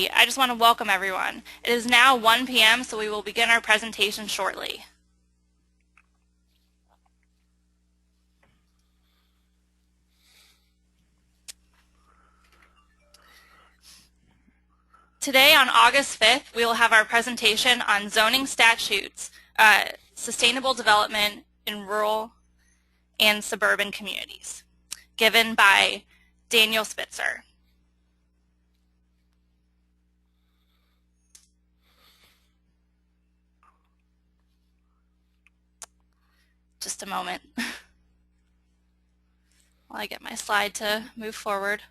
I just want to welcome everyone. It is now 1 p.m., so we will begin our presentation shortly. Today, on August 5th, we will have our presentation on zoning statutes, sustainable development in rural and suburban communities, given by Daniel Spitzer. Just a moment while I get my slide to move forward.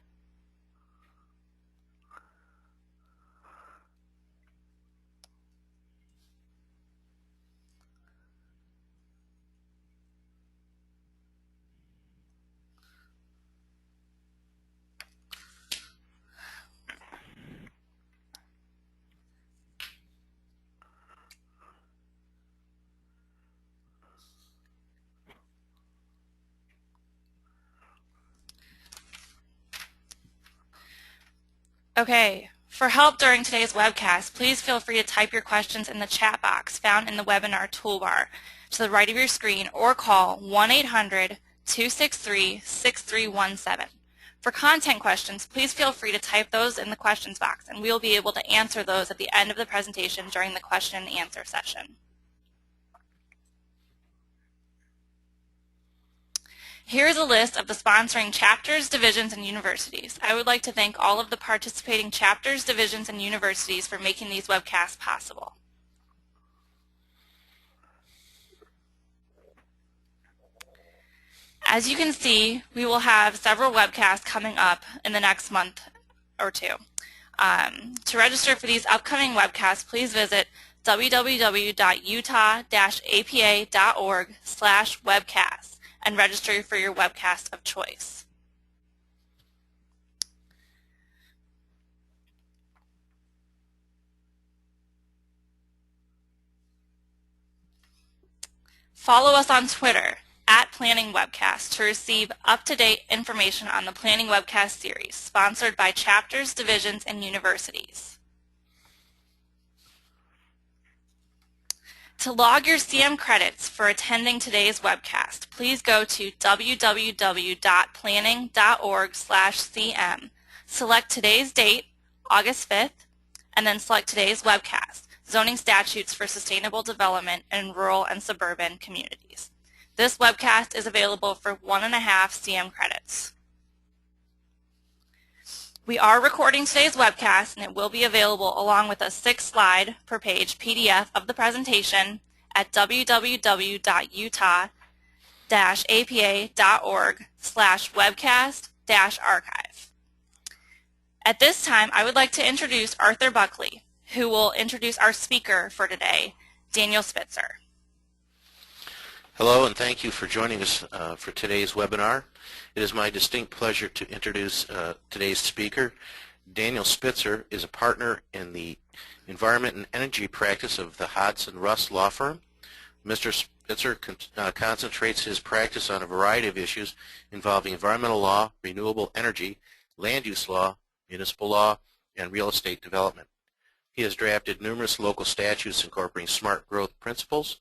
Okay, for help during today's webcast, please feel free to type your questions in the chat box found in the webinar toolbar to the right of your screen or call 1-800-263-6317. For content questions, please feel free to type those in the questions box and we will be able to answer those at the end of the presentation during the question and answer session. Here is a list of the sponsoring chapters, divisions, and universities. I would like to thank all of the participating chapters, divisions, and universities for making these webcasts possible. As you can see, we will have several webcasts coming up in the next month or two. To register for these upcoming webcasts, please visit www.utah-apa.org/webcasts. and register for your webcast of choice. Follow us on Twitter @PlanningWebcast to receive up-to-date information on the Planning Webcast series, sponsored by chapters, divisions, and universities. To log your CM credits for attending today's webcast, please go to www.planning.org/CM, select today's date, August 5th, and then select today's webcast, Zoning Statutes for Sustainable Development in Rural and Suburban Communities. This webcast is available for 1.5 CM credits. We are recording today's webcast, and it will be available along with a 6-slide per page PDF of the presentation at www.utah-apa.org/webcast-archive. At this time, I would like to introduce Arthur Buckley, who will introduce our speaker for today, Daniel Spitzer. Hello, and thank you for joining us for today's webinar. It is my distinct pleasure to introduce today's speaker. Daniel Spitzer is a partner in the environment and energy practice of the Hodson Russ Law Firm. Mr. Spitzer concentrates his practice on a variety of issues involving environmental law, renewable energy, land use law, municipal law, and real estate development. He has drafted numerous local statutes incorporating smart growth principles.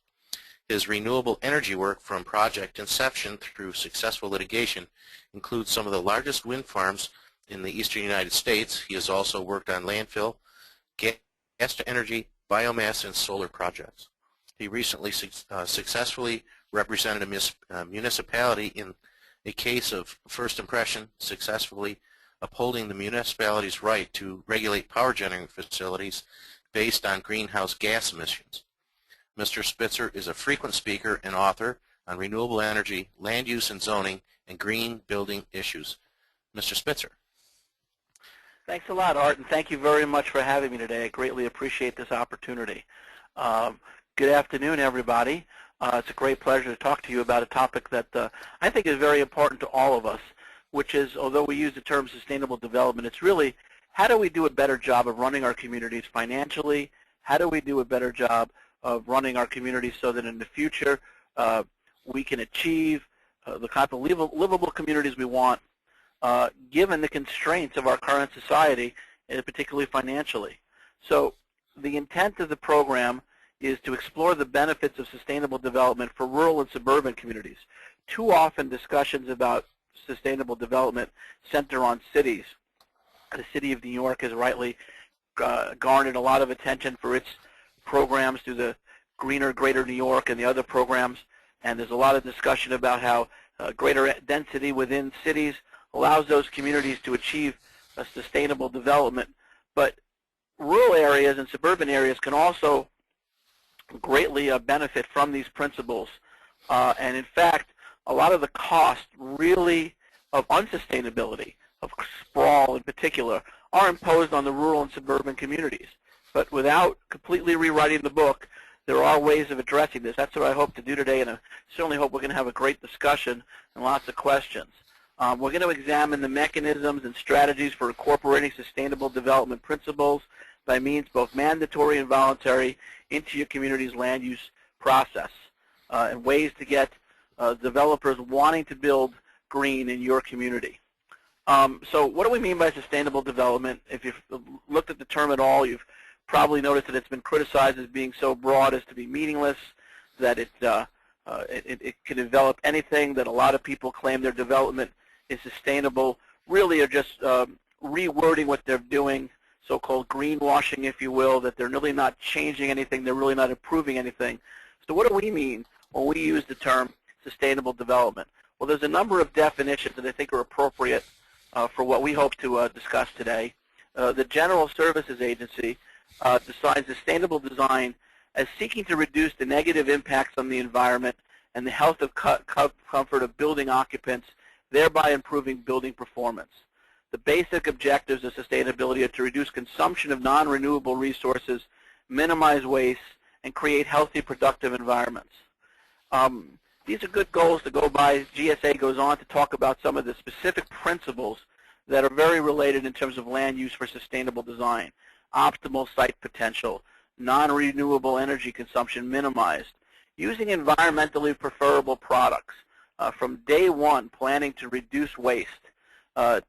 His renewable energy work from project inception through successful litigation includes some of the largest wind farms in the eastern United States. He has also worked on landfill, gas to energy, biomass, and solar projects. He recently successfully represented a municipality in a case of first impression, successfully upholding the municipality's right to regulate power generating facilities based on greenhouse gas emissions. Mr. Spitzer is a frequent speaker and author on renewable energy, land use and zoning, and green building issues. Mr. Spitzer. Thanks a lot, Art, and thank you very much for having me today. I greatly appreciate this opportunity. Good afternoon, everybody. It's a great pleasure to talk to you about a topic that I think is very important to all of us, which is, although we use the term sustainable development, it's really how do we do a better job of running our communities financially? How do we do a better job of running our communities so that in the future we can achieve the type of livable communities we want, given the constraints of our current society particularly financially. So the intent of the program is to explore the benefits of sustainable development for rural and suburban communities. Too often discussions about sustainable development center on cities. The city of New York has rightly garnered a lot of attention for its programs through the Greener Greater New York and the other programs, and there's a lot of discussion about how greater density within cities allows those communities to achieve a sustainable development. But rural areas and suburban areas can also greatly benefit from these principles. And in fact, a lot of the cost really of unsustainability, of sprawl in particular, are imposed on the rural and suburban communities. But without completely rewriting the book, there are ways of addressing this. That's what I hope to do today, and I certainly hope we're going to have a great discussion and lots of questions. We're going to examine the mechanisms and strategies for incorporating sustainable development principles by means both mandatory and voluntary into your community's land use process, and ways to get developers wanting to build green in your community. So what do we mean by sustainable development? If you've looked at the term at all, you've probably noticed that it's been criticized as being so broad as to be meaningless, that it can envelop anything, that a lot of people claim their development is sustainable, really are just rewording what they're doing, so-called greenwashing, if you will, that they're really not changing anything, they're really not improving anything. So what do we mean when we use the term sustainable development? Well, there's a number of definitions that I think are appropriate for what we hope to discuss today. The General Services Agency defines sustainable design as seeking to reduce the negative impacts on the environment and the health of comfort of building occupants, thereby improving building performance. The basic objectives of sustainability are to reduce consumption of non-renewable resources, minimize waste, and create healthy, productive environments. These are good goals to go by. GSA goes on to talk about some of the specific principles that are very related in terms of land use for sustainable design. Optimal site potential, non-renewable energy consumption minimized, using environmentally preferable products, from day one planning to reduce waste,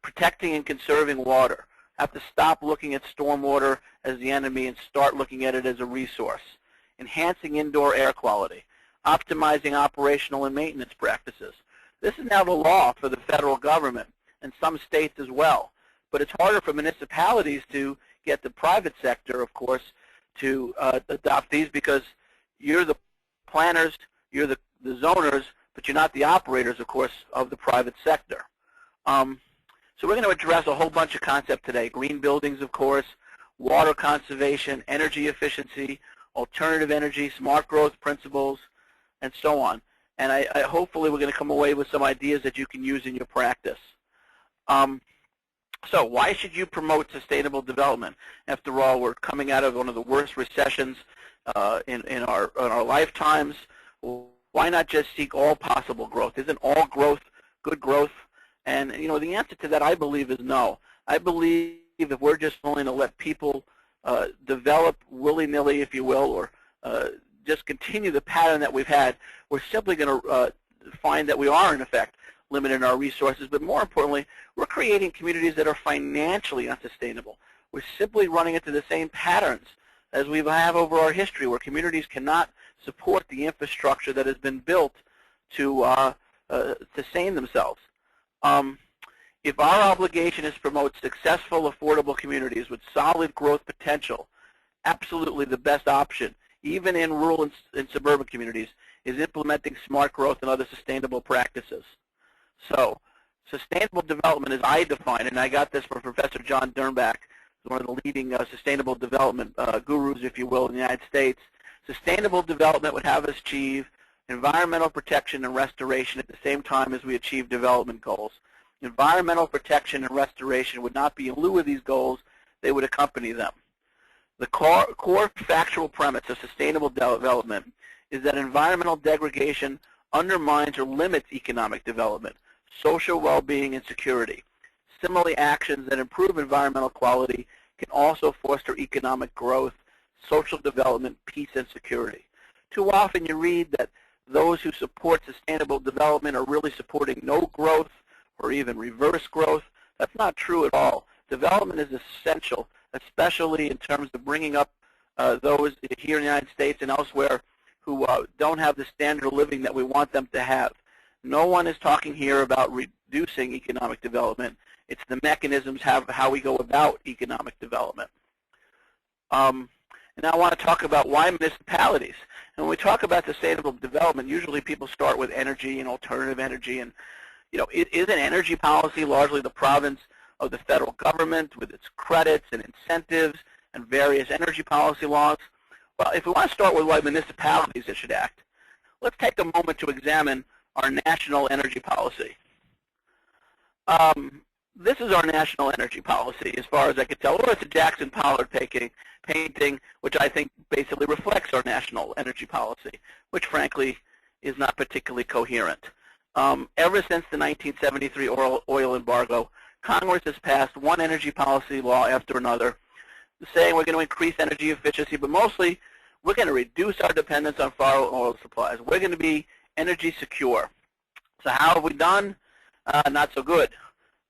protecting and conserving water, have to stop looking at stormwater as the enemy and start looking at it as a resource, enhancing indoor air quality, optimizing operational and maintenance practices. This is now the law for the federal government and some states as well, but it's harder for municipalities to get the private sector, of course, to adopt these, because you're the planners, you're the zoners, but you're not the operators, of course, of the private sector. So we're going to address a whole bunch of concepts today. Green buildings, of course, water conservation, energy efficiency, alternative energy, smart growth principles, and so on. And I hopefully we're going to come away with some ideas that you can use in your practice. So why should you promote sustainable development? After all, we're coming out of one of the worst recessions in our lifetimes. Why not just seek all possible growth? Isn't all growth good growth? And you know, the answer to that, I believe, is no. I believe if we're just willing to let people develop willy-nilly, if you will, or just continue the pattern that we've had, we're simply going to find that we are, in effect, limiting our resources. But more importantly, we're creating communities that are financially unsustainable. We're simply running into the same patterns as we have over our history, where communities cannot support the infrastructure that has been built to sustain themselves. If our obligation is to promote successful, affordable communities with solid growth potential, absolutely the best option, even in rural and suburban communities, is implementing smart growth and other sustainable practices. So, sustainable development, as I define it, and I got this from Professor John Dernbach, one of the leading sustainable development gurus, if you will, in the United States. Sustainable development would have us achieve environmental protection and restoration at the same time as we achieve development goals. Environmental protection and restoration would not be in lieu of these goals, they would accompany them. The core factual premise of sustainable development is that environmental degradation undermines or limits economic development, social well-being, and security. Similarly, actions that improve environmental quality can also foster economic growth, social development, peace, and security. Too often you read that those who support sustainable development are really supporting no growth or even reverse growth. That's not true at all. development is essential, especially in terms of bringing up those here in the United States and elsewhere who don't have the standard of living that we want them to have. No one is talking here about reducing economic development. It's the mechanisms how we go about economic development. And now I want to talk about why municipalities. And when we talk about sustainable development, usually people start with energy and alternative energy. And isn't energy policy largely the province of the federal government with its credits and incentives and various energy policy laws? Well, if we want to start with why municipalities should act, let's take a moment to examine our national energy policy. This is our national energy policy, as far as I can tell. Or it's a Jackson Pollock painting, which I think basically reflects our national energy policy, which frankly is not particularly coherent. Ever since the 1973 oil embargo, Congress has passed one energy policy law after another, saying we're going to increase energy efficiency, but mostly we're going to reduce our dependence on foreign oil supplies. We're going to be energy secure. So how have we done? Not so good.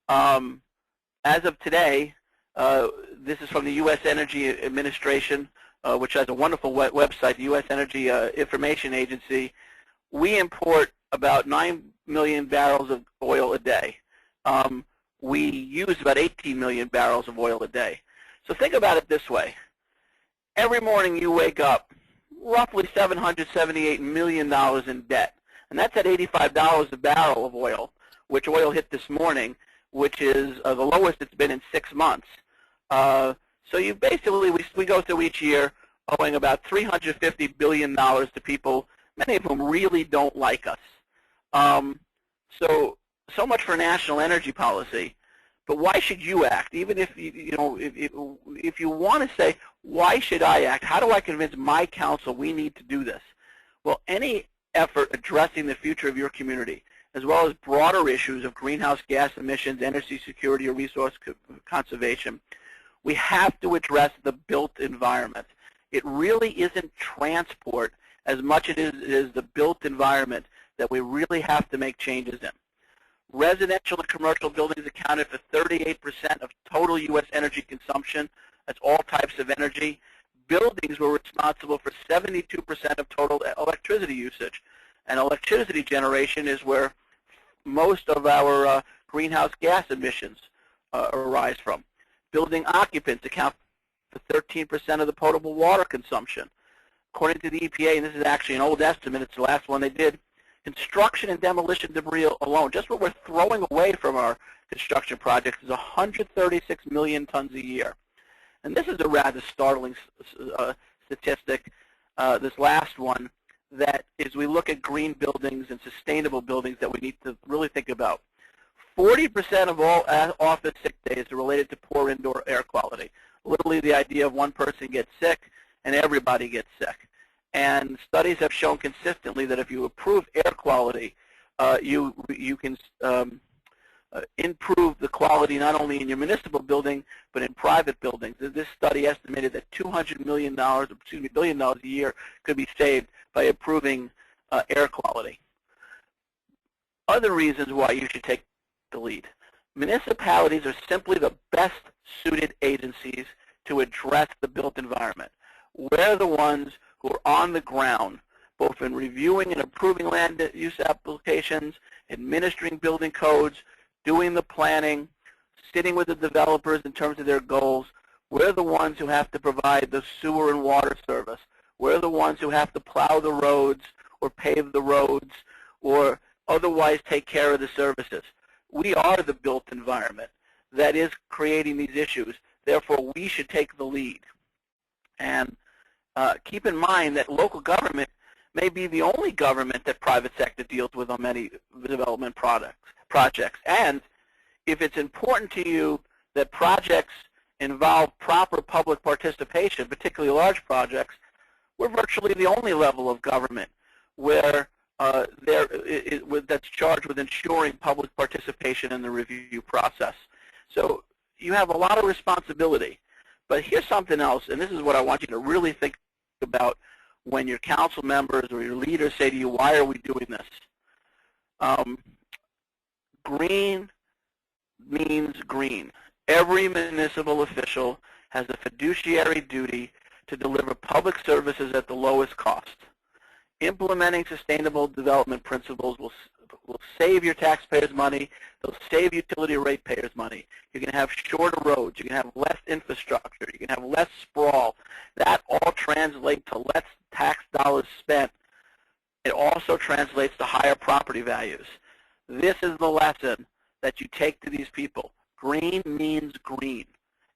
As of today, this is from the U.S. Energy Administration, which has a wonderful website, the U.S. Energy Information Agency. We import about 9 million barrels of oil a day. We use about 18 million barrels of oil a day. So think about it this way. Every morning you wake up roughly $778 million in debt. And that's at $85 a barrel of oil, which oil hit this morning, which is the lowest it's been in 6 months. So you basically, we go through each year owing about $350 billion to people, many of whom really don't like us. So much for national energy policy. But why should you act? Even if if you want to say, why should I act? How do I convince my council we need to do this? Well, any effort addressing the future of your community, as well as broader issues of greenhouse gas emissions, energy security, or resource conservation, we have to address the built environment. It really isn't transport as much as it is the built environment that we really have to make changes in. Residential and commercial buildings accounted for 38% of total U.S. energy consumption. That's all types of energy. Buildings were responsible for 72% of total electricity usage. And electricity generation is where most of our greenhouse gas emissions arise from. Building occupants account for 13% of the potable water consumption. According to the EPA, and this is actually an old estimate, it's the last one they did, construction and demolition debris alone, just what we're throwing away from our construction projects, is 136 million tons a year. And this is a rather startling statistic, this last one, that is we look at green buildings and sustainable buildings that we need to really think about. 40% of all office sick days are related to poor indoor air quality. Literally the idea of one person gets sick and everybody gets sick. And studies have shown consistently that if you improve air quality, you can improve the quality not only in your municipal building but in private buildings. This study estimated that $200 billion a year could be saved by improving air quality. Other reasons why you should take the lead. Municipalities are simply the best suited agencies to address the built environment. We're the ones who are on the ground, both in reviewing and approving land use applications, administering building codes, doing the planning, sitting with the developers in terms of their goals. We're the ones who have to provide the sewer and water service. We're the ones who have to plow the roads or pave the roads or otherwise take care of the services. We are the built environment that is creating these issues. Therefore, we should take the lead. And keep in mind that local government may be the only government that private sector deals with on many development projects. And if it's important to you that projects involve proper public participation, particularly large projects, we're virtually the only level of government where that's charged with ensuring public participation in the review process. So you have a lot of responsibility. But here's something else, and this is what I want you to really think about when your council members or your leaders say to you, why are we doing this? Green means green. Every municipal official has a fiduciary duty to deliver public services at the lowest cost. Implementing sustainable development principles will save your taxpayers money. They'll save utility ratepayers money. You're going to have shorter roads. You're going to have less infrastructure. You're going to have less sprawl. That all translates to less tax dollars spent. It also translates to higher property values. This is the lesson that you take to these people. Green means green.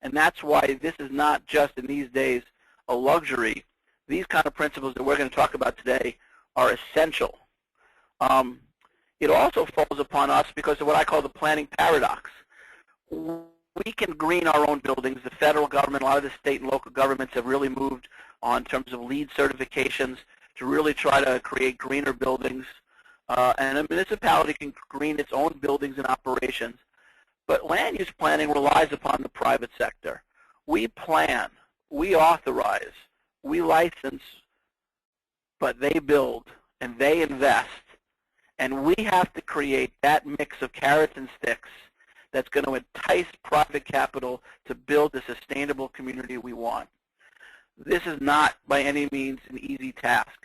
And that's why this is not just in these days a luxury. These kind of principles that we're going to talk about today are essential. It also falls upon us because of what I call the planning paradox. We can green our own buildings. The federal government, a lot of the state and local governments have really moved on in terms of LEED certifications to really try to create greener buildings. And a municipality can green its own buildings and operations. But land use planning relies upon the private sector. We plan, we authorize, we license, but they build and they invest. And we have to create that mix of carrots and sticks that's going to entice private capital to build the sustainable community we want. This is not by any means an easy task.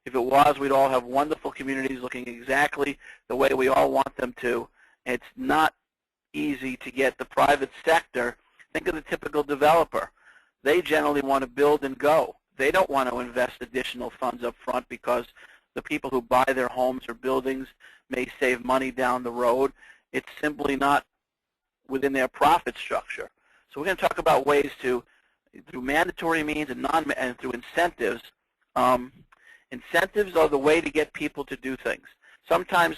If it was, we'd all have wonderful communities looking exactly the way we all want them to. It's not easy to get the private sector. Think of the typical developer. They generally want to build and go. They don't want to invest additional funds up front because the people who buy their homes or buildings may save money down the road. It's simply not within their profit structure. So we're going to talk about ways to, through mandatory means and through incentives. Incentives are the way to get people to do things. Sometimes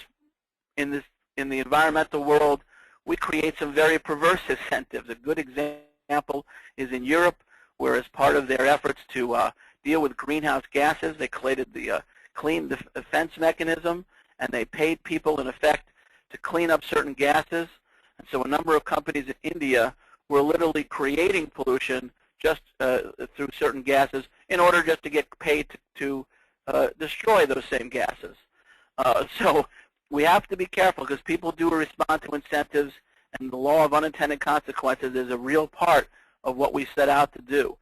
in the environmental world, we create some very perverse incentives. A good example is in Europe, where as part of their efforts to deal with greenhouse gases, they created the clean defense mechanism, and they paid people, in effect, to clean up certain gases. And so a number of companies in India were literally creating pollution just through certain gases in order just to get paid to destroy those same gases. So we have to be careful because people do respond to incentives, and the law of unintended consequences is a real part of what we set out to do.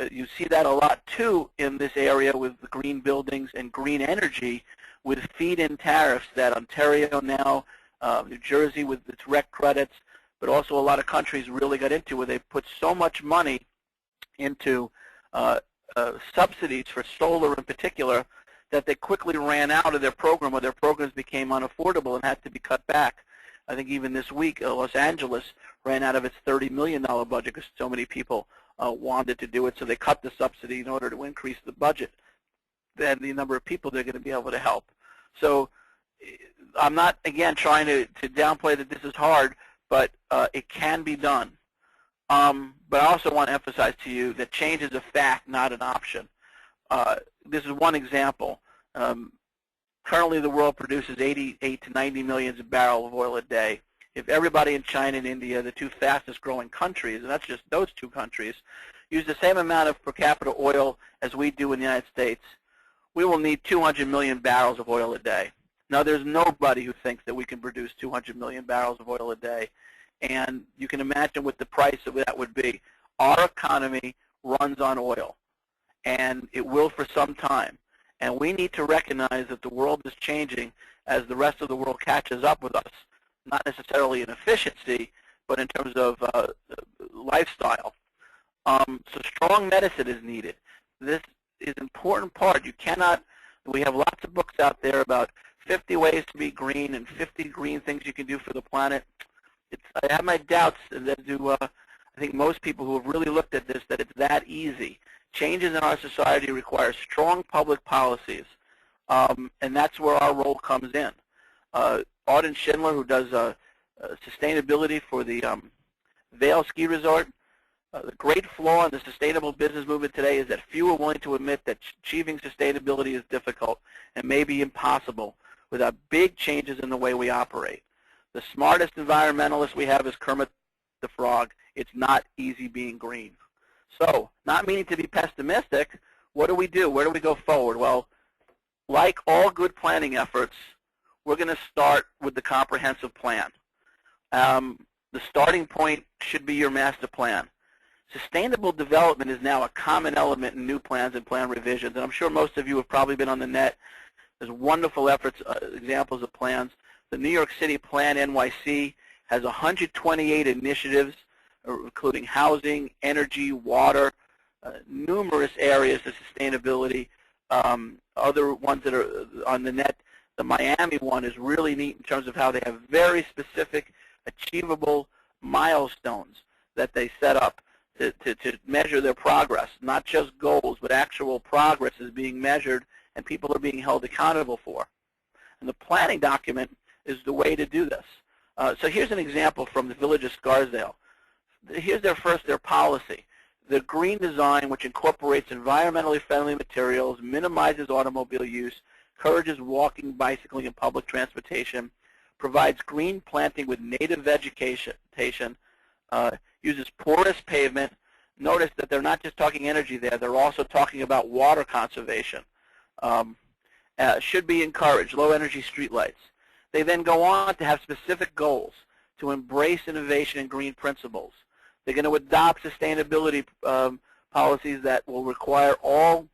You see that a lot, too, in this area with the green buildings and green energy with feed-in tariffs that Ontario now, New Jersey with its rec credits, but also a lot of countries really got into where they put so much money into subsidies for solar in particular that they quickly ran out of their program, or their programs became unaffordable and had to be cut back. I think even this week, Los Angeles ran out of its $30 million budget because so many people wanted to do it, so they cut the subsidy in order to increase the budget and the number of people they're going to be able to help. So I'm not, again, trying to downplay that this is hard, but it can be done. But I also want to emphasize to you that change is a fact, not an option. This is one example. Currently, the world produces 88 to 90 million barrels of oil a day. If everybody in China and India, the two fastest growing countries, and that's just those two countries, use the same amount of per capita oil as we do in the United States, we will need 200 million barrels of oil a day. Now, there's nobody who thinks that we can produce 200 million barrels of oil a day. And you can imagine what the price of that would be. Our economy runs on oil, and it will for some time. And we need to recognize that the world is changing as the rest of the world catches up with us, not necessarily in efficiency, but in terms of lifestyle. So strong medicine is needed. This is an important part. You cannot, we have lots of books out there about 50 ways to be green and 50 green things you can do for the planet. I have my doubts that I think most people who have really looked at this, that it's that easy. Changes in our society require strong public policies, and that's where our role comes in. Auden Schindler, who does sustainability for the Vail Ski Resort, the great flaw in the sustainable business movement today is that few are willing to admit that achieving sustainability is difficult and maybe impossible without big changes in the way we operate. The smartest environmentalist we have is Kermit the Frog. It's not easy being green. So, not meaning to be pessimistic, what do we do? Where do we go forward? Well, like all good planning efforts, we're going to start with the comprehensive plan. the starting point should be your master plan. Sustainable development is now a common element in new plans and plan revisions, and I'm sure most of you have probably been on the net. There's wonderful efforts, examples of plans. The New York City Plan NYC has 128 initiatives, including housing, energy, water, numerous areas of sustainability. Other ones that are on the net, the Miami one is really neat in terms of how they have very specific, achievable milestones that they set up to measure their progress. Not just goals, but actual progress is being measured and people are being held accountable for. And the planning document is the way to do this. So here's an example from the Village of Scarsdale. Here's their policy. The green design, which incorporates environmentally friendly materials, minimizes automobile use, encourages walking, bicycling, and public transportation, provides green planting with native vegetation, uses porous pavement. Notice that they're not just talking energy there, they're also talking about water conservation. Should be encouraged, low energy streetlights. They then go on to have specific goals to embrace innovation and green principles. They're going to adopt sustainability policies that will require all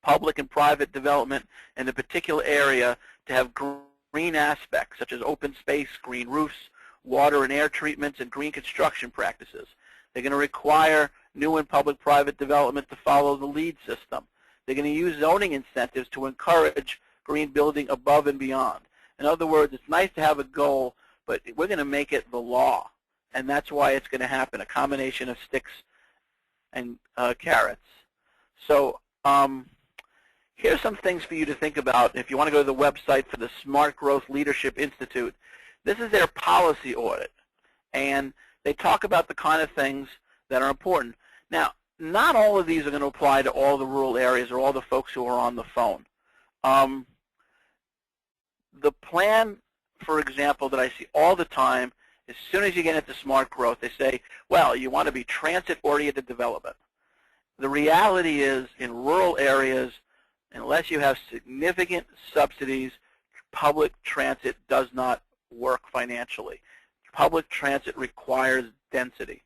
public and private development in a particular area to have green aspects, such as open space, green roofs, water and air treatments, and green construction practices. They're going to require new and public-private development to follow the LEED system. They're going to use zoning incentives to encourage green building above and beyond. In other words, it's nice to have a goal, but we're going to make it the law. And that's why it's going to happen, a combination of sticks and carrots. So here's some things for you to think about. If you want to go to the website for the Smart Growth Leadership Institute, this is their policy audit. And they talk about the kind of things that are important. Now, not all of these are going to apply to all the rural areas or all the folks who are on the phone. The plan, for example, that I see all the time, as soon as you get into smart growth, they say, well, you want to be transit-oriented development. The reality is, in rural areas, unless you have significant subsidies, public transit does not work financially. Public transit requires density.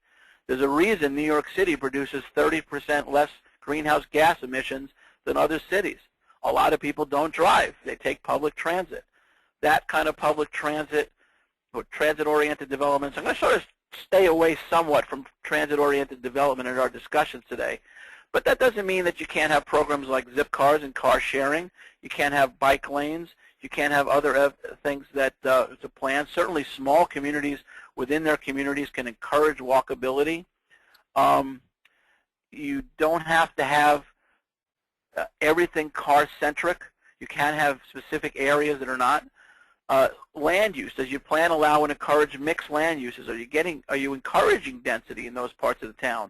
There's a reason New York City produces 30% less greenhouse gas emissions than other cities. A lot of people don't drive. They take public transit. That kind of public transit or transit-oriented developments, I'm going to sort of stay away somewhat from transit-oriented development in our discussions today. But that doesn't mean that you can't have programs like zip cars and car sharing. You can't have bike lanes. You can't have other things that to plan. Certainly small communities within their communities can encourage walkability. You don't have to have everything car-centric. You can have specific areas that are not. Land use. Does your plan allow and encourage mixed land uses? Are you encouraging density in those parts of the town?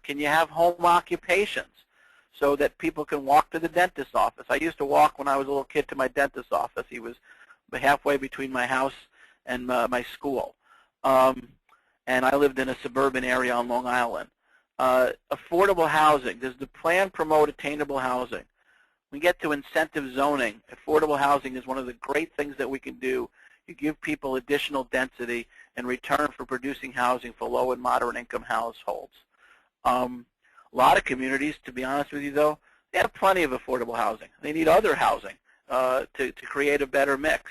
Can you have home occupations so that people can walk to the dentist's office? I used to walk when I was a little kid to my dentist's office. He was halfway between my house and my school. And I lived in a suburban area on Long Island. Affordable housing. Does the plan promote attainable housing? We get to incentive zoning. Affordable housing is one of the great things that we can do. You give people additional density in return for producing housing for low and moderate income households. A lot of communities, to be honest with you though, they have plenty of affordable housing. They need other housing to create a better mix.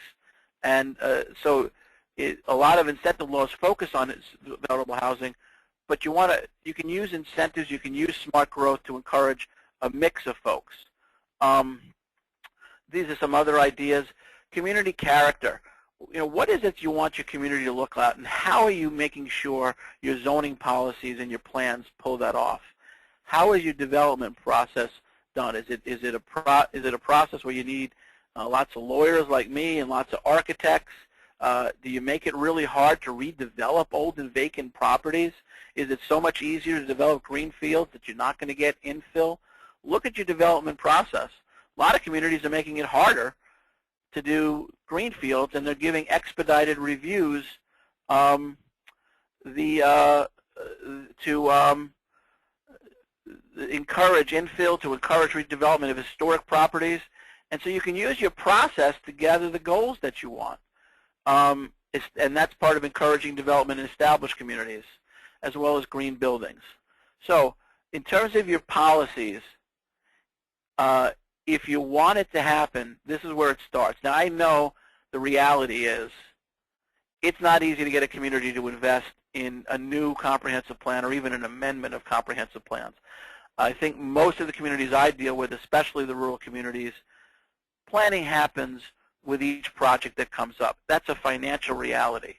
And so a lot of incentive laws focus on affordable housing, but you can use incentives, you can use smart growth to encourage a mix of folks. These are some other ideas. Community character. What is it you want your community to look like, and how are you making sure your zoning policies and your plans pull that off? How is your development process done? Is it a process where you need lots of lawyers like me and lots of architects? Do you make it really hard to redevelop old and vacant properties? Is it so much easier to develop green fields that you're not going to get infill? Look at your development process. A lot of communities are making it harder to do green fields, and they're giving expedited reviews to encourage infill, to encourage redevelopment of historic properties. And so you can use your process to gather the goals that you want. and that's part of encouraging development in established communities, as well as green buildings. So in terms of your policies, if you want it to happen, this is where it starts. Now, I know the reality is it's not easy to get a community to invest in a new comprehensive plan or even an amendment of comprehensive plans. I think most of the communities I deal with, especially the rural communities, planning happens with each project that comes up. That's a financial reality.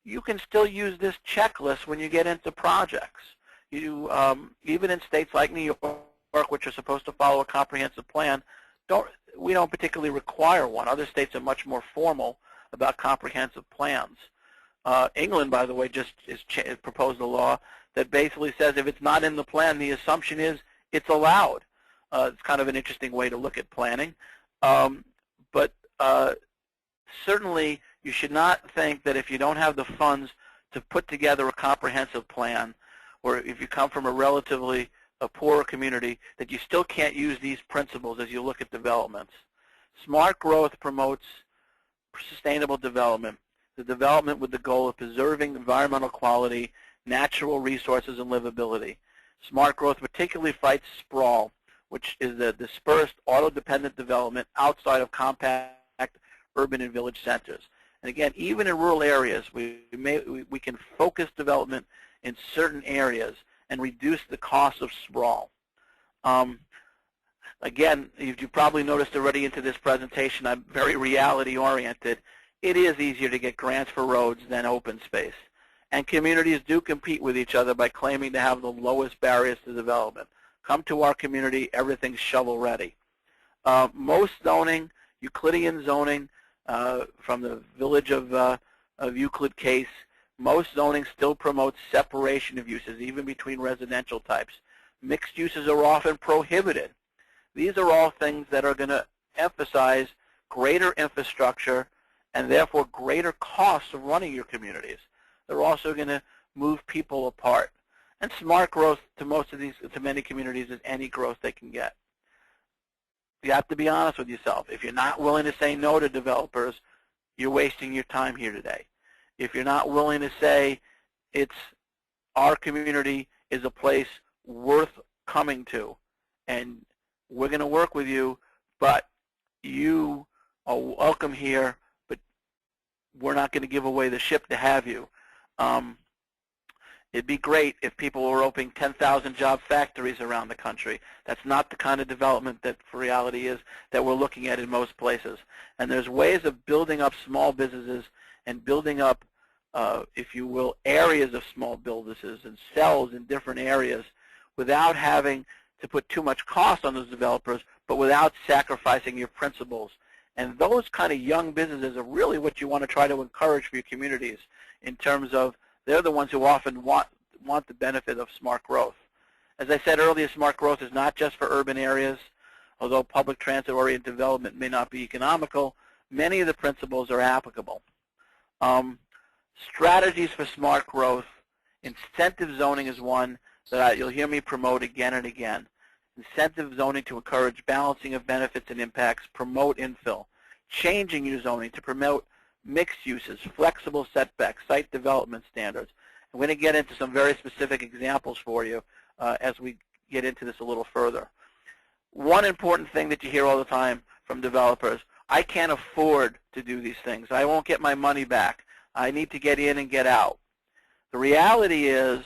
You can still use this checklist when you get into projects. You, even in states like New York, which are supposed to follow a comprehensive plan, we don't particularly require one. Other states are much more formal about comprehensive plans. England, by the way, just proposed a law that basically says if it's not in the plan, the assumption is it's allowed. It's kind of an interesting way to look at planning. But certainly you should not think that if you don't have the funds to put together a comprehensive plan, or if you come from a relatively poorer community, that you still can't use these principles as you look at developments. Smart growth promotes sustainable development, the development with the goal of preserving environmental quality, natural resources, and livability. Smart growth particularly fights sprawl, which is the dispersed, auto-dependent development outside of compact urban and village centers. And again, even in rural areas, we can focus development in certain areas and reduce the cost of sprawl. Again, you probably noticed already into this presentation, I'm very reality-oriented. It is easier to get grants for roads than open space. And communities do compete with each other by claiming to have the lowest barriers to development. Come to our community, everything's shovel-ready. Most zoning, Euclidean zoning, from the village of Euclid case, most zoning still promotes separation of uses, even between residential types. Mixed uses are often prohibited. These are all things that are going to emphasize greater infrastructure and therefore greater costs of running your communities. They're also going to move people apart. And smart growth to many communities is any growth they can get. You have to be honest with yourself. If you're not willing to say no to developers, you're wasting your time here today. If you're not willing to say our community is a place worth coming to, and we're going to work with you, but you are welcome here, but we're not going to give away the ship to have you. It'd be great if people were opening 10,000 job factories around the country. That's not the kind of development that for reality is that we're looking at in most places. And there's ways of building up small businesses and building up, if you will, areas of small businesses and cells in different areas without having to put too much cost on those developers, but without sacrificing your principles. And those kind of young businesses are really what you want to try to encourage for your communities in terms of they're the ones who often want the benefit of smart growth. As I said earlier, smart growth is not just for urban areas. Although public transit-oriented development may not be economical, many of the principles are applicable. Strategies for smart growth, incentive zoning is one that you'll hear me promote again and again. Incentive zoning to encourage balancing of benefits and impacts, promote infill. Changing your zoning to promote mixed uses, flexible setbacks, site development standards. I'm going to get into some very specific examples for you as we get into this a little further. One important thing that you hear all the time from developers, I can't afford to do these things. I won't get my money back. I need to get in and get out. The reality is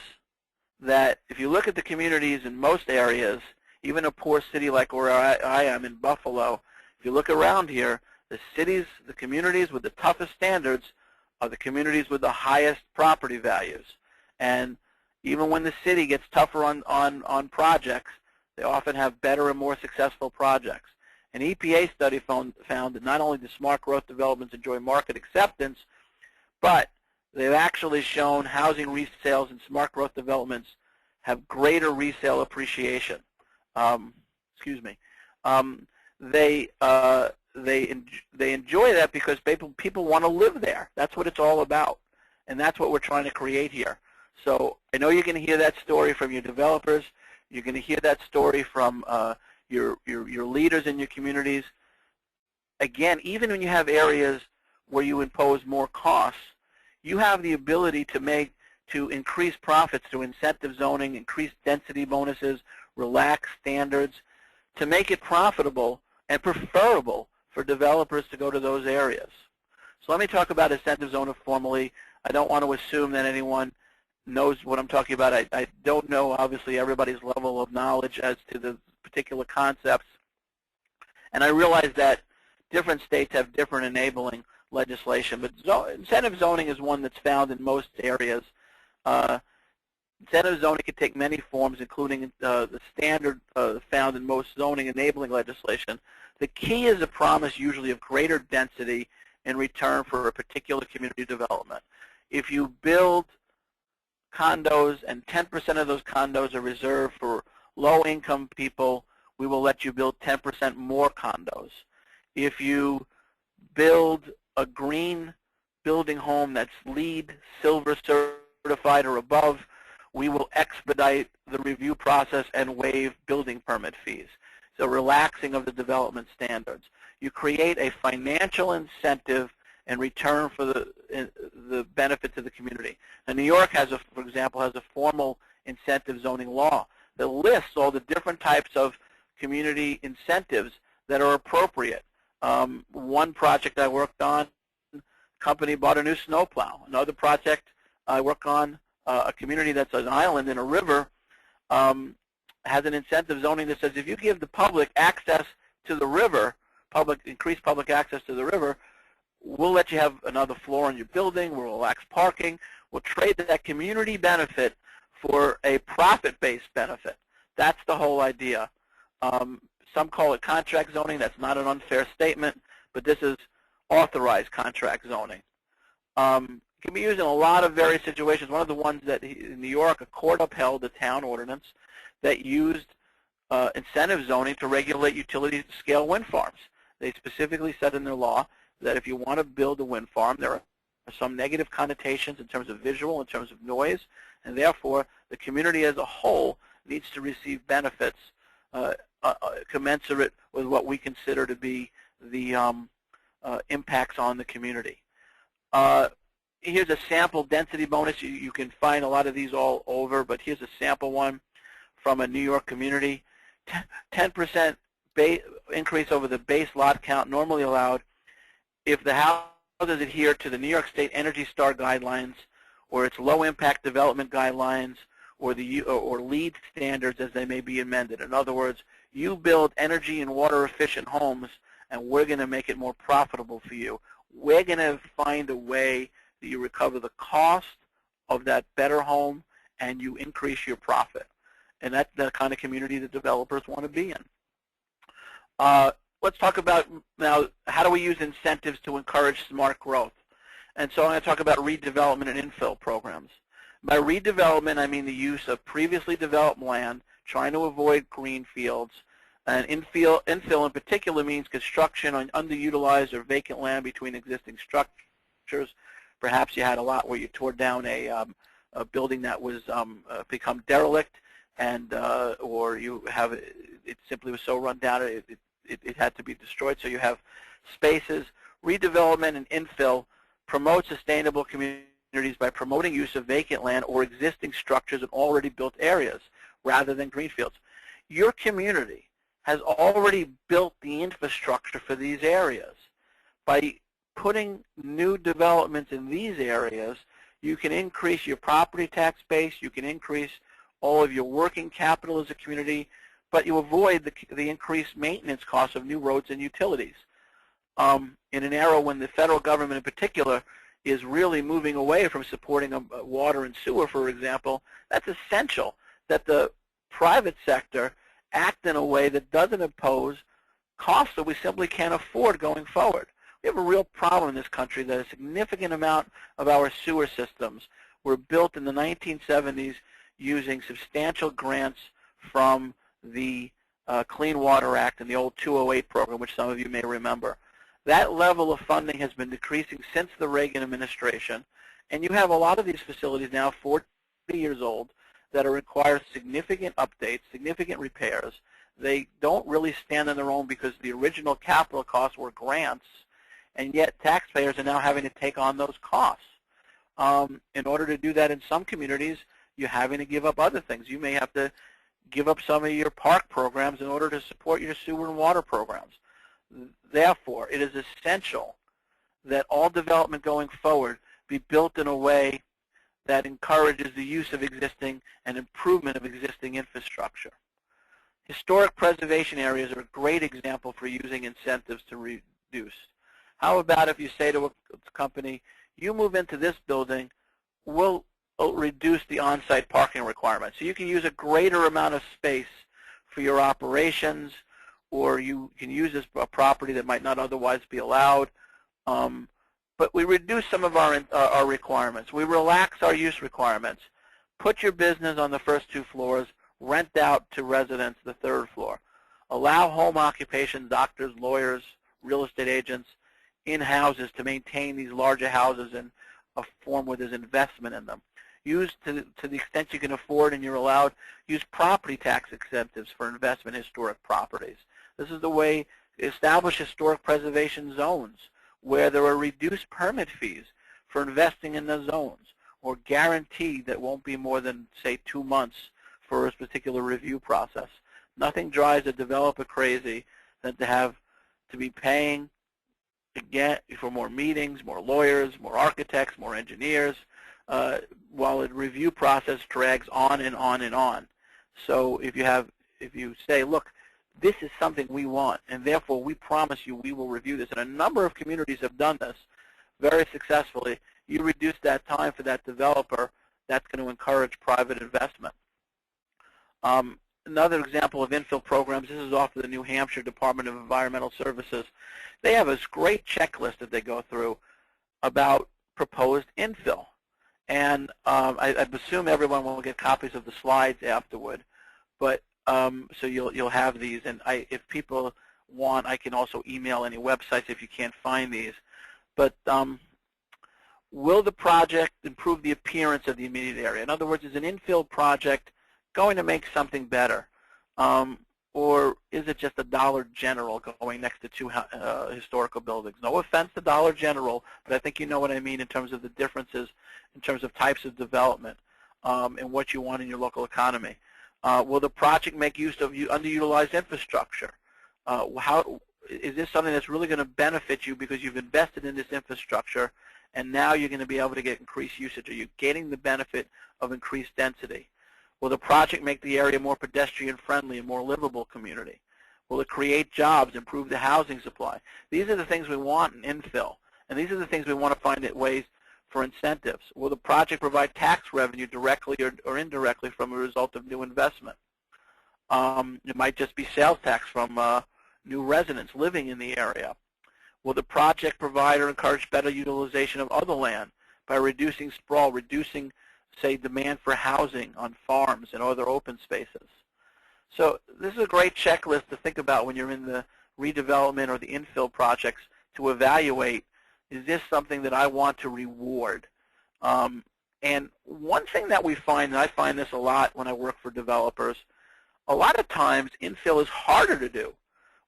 that if you look at the communities in most areas, even a poor city like where I am in Buffalo, if you look around here, the cities, the communities with the toughest standards are the communities with the highest property values. And even when the city gets tougher on projects, they often have better and more successful projects. An EPA study found that not only do smart growth developments enjoy market acceptance, but they've actually shown housing resales and smart growth developments have greater resale appreciation. They enjoy that because people want to live there. That's what it's all about, and that's what we're trying to create here. So I know you're going to hear that story from your developers. You're going to hear that story from your leaders in your communities. Again, even when you have areas where you impose more costs, you have the ability to increase profits through incentive zoning, increase density bonuses, relax standards, to make it profitable and preferable for developers to go to those areas. So let me talk about incentive zoning formally. I don't want to assume that anyone knows what I'm talking about. I don't know, obviously, everybody's level of knowledge as to the particular concepts. And I realize that different states have different enabling legislation, but incentive zoning is one that's found in most areas. Incentive zoning can take many forms, including the standard found in most zoning enabling legislation. The key is a promise usually of greater density in return for a particular community development. If you build condos and 10% of those condos are reserved for low-income people, we will let you build 10% more condos. If you build a green building home that's LEED Silver certified or above, we will expedite the review process and waive building permit fees. So relaxing of the development standards. You create a financial incentive in return for the benefit to the community. Now, New York has, for example, has a formal incentive zoning law that lists all the different types of community incentives that are appropriate. One project I worked on, a company bought a new snowplow. Another project I work on, a community that's an island in a river, has an incentive zoning that says if you give the public access to the river, increased public access to the river, we'll let you have another floor in your building, we'll relax parking, we'll trade that community benefit for a profit-based benefit. That's the whole idea. Some call it contract zoning. That's not an unfair statement, but this is authorized contract zoning. It can be used in a lot of various situations. One of the ones that in New York, a court upheld a town ordinance that used incentive zoning to regulate utility-scale wind farms. They specifically said in their law that if you want to build a wind farm, there are some negative connotations in terms of visual, in terms of noise, and therefore the community as a whole needs to receive benefits commensurate with what we consider to be the impacts on the community. Here's a sample density bonus. You can find a lot of these all over, but here's a sample one from a New York community. 10% increase over the base lot count normally allowed if the houses adhere to the New York State Energy Star guidelines or its low-impact development guidelines or LEED standards as they may be amended. In other words, you build energy and water-efficient homes, and we're going to make it more profitable for you. We're going to find a way that you recover the cost of that better home and you increase your profit. And that's the kind of community that developers want to be in. Let's talk about now how do we use incentives to encourage smart growth. And so I'm going to talk about redevelopment and infill programs. By redevelopment, I mean the use of previously developed land, trying to avoid green fields. And infill in particular means construction on underutilized or vacant land between existing structures. Perhaps you had a lot where you tore down a building that was become derelict, and or you have it simply was so run down it had to be destroyed. So you have spaces. Redevelopment and infill promote sustainable communities by promoting use of vacant land or existing structures in already built areas rather than greenfields. Your community has already built the infrastructure for these areas. By putting new developments in these areas, you can increase your property tax base, you can increase all of your working capital as a community, but you avoid the increased maintenance costs of new roads and utilities. In an era when the federal government in particular is really moving away from supporting water and sewer, for example, that's essential that the private sector act in a way that doesn't impose costs that we simply can't afford going forward. We have a real problem in this country that a significant amount of our sewer systems were built in the 1970s using substantial grants from the Clean Water Act and the old 208 program, which some of you may remember. That level of funding has been decreasing since the Reagan administration, and you have a lot of these facilities now 40 years old that require significant updates, significant repairs. They don't really stand on their own because the original capital costs were grants, and yet taxpayers are now having to take on those costs. In order to do that in some communities, you're having to give up other things. You may have to give up some of your park programs in order to support your sewer and water programs. Therefore, it is essential that all development going forward be built in a way that encourages the use of existing and improvement of existing infrastructure. Historic preservation areas are a great example for using incentives to reduce. How about if you say to a company, you move into this building, we'll reduce the on-site parking requirements. So you can use a greater amount of space for your operations, or you can use this property that might not otherwise be allowed. But we reduce some of our requirements. We relax our use requirements. Put your business on the first 2 floors, rent out to residents the 3rd floor. Allow home occupation, doctors, lawyers, real estate agents in houses to maintain these larger houses in a form where there's investment in them. Use, to the extent you can afford and you're allowed, use property tax incentives for investment in historic properties. This is the way, establish historic preservation zones where there are reduced permit fees for investing in the zones, or guaranteed that won't be more than, say, 2 months for a particular review process. Nothing drives a developer crazy than to be paying again for more meetings, more lawyers, more architects, more engineers, while the review process drags on and on and on. So if you say, look, this is something we want, and therefore we promise you we will review this, and a number of communities have done this very successfully, you reduce that time for that developer, that's going to encourage private investment. Another example of infill programs, this is off of the New Hampshire Department of Environmental Services. They have this great checklist that they go through about proposed infill. And I assume everyone will get copies of the slides afterward. But so you'll have these. And if people want, I can also email any websites if you can't find these. But will the project improve the appearance of the immediate area? In other words, is an infill project going to make something better? Or is it just a Dollar General going next to 2 historical buildings? No offense to Dollar General, but I think you know what I mean in terms of the differences in terms of types of development and what you want in your local economy. Will the project make use of underutilized infrastructure? How is this something that's really going to benefit you because you've invested in this infrastructure and now you're going to be able to get increased usage? Are you getting the benefit of increased density? Will the project make the area more pedestrian-friendly and more livable community? Will it create jobs, improve the housing supply? These are the things we want in infill, and these are the things we want to find ways for incentives. Will the project provide tax revenue directly or indirectly from a result of new investment? It might just be sales tax from new residents living in the area. Will the project provide or encourage better utilization of other land by reducing sprawl, reducing, say, demand for housing on farms and other open spaces? So this is a great checklist to think about when you're in the redevelopment or the infill projects to evaluate, is this something that I want to reward? And one thing that we find, and I find this a lot when I work for developers, a lot of times infill is harder to do,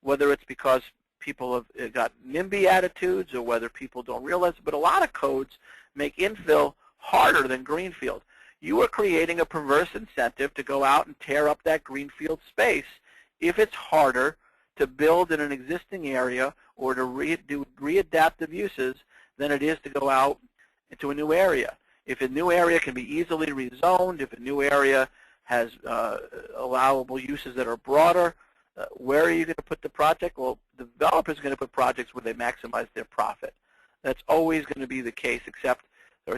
whether it's because people have got NIMBY attitudes or whether people don't realize it, but a lot of codes make infill harder than greenfield. You are creating a perverse incentive to go out and tear up that greenfield space if it's harder to build in an existing area or to do readaptive uses than it is to go out into a new area. If a new area can be easily rezoned, if a new area has allowable uses that are broader, where are you going to put the project? Well, the developer is going to put projects where they maximize their profit. That's always going to be the case, except,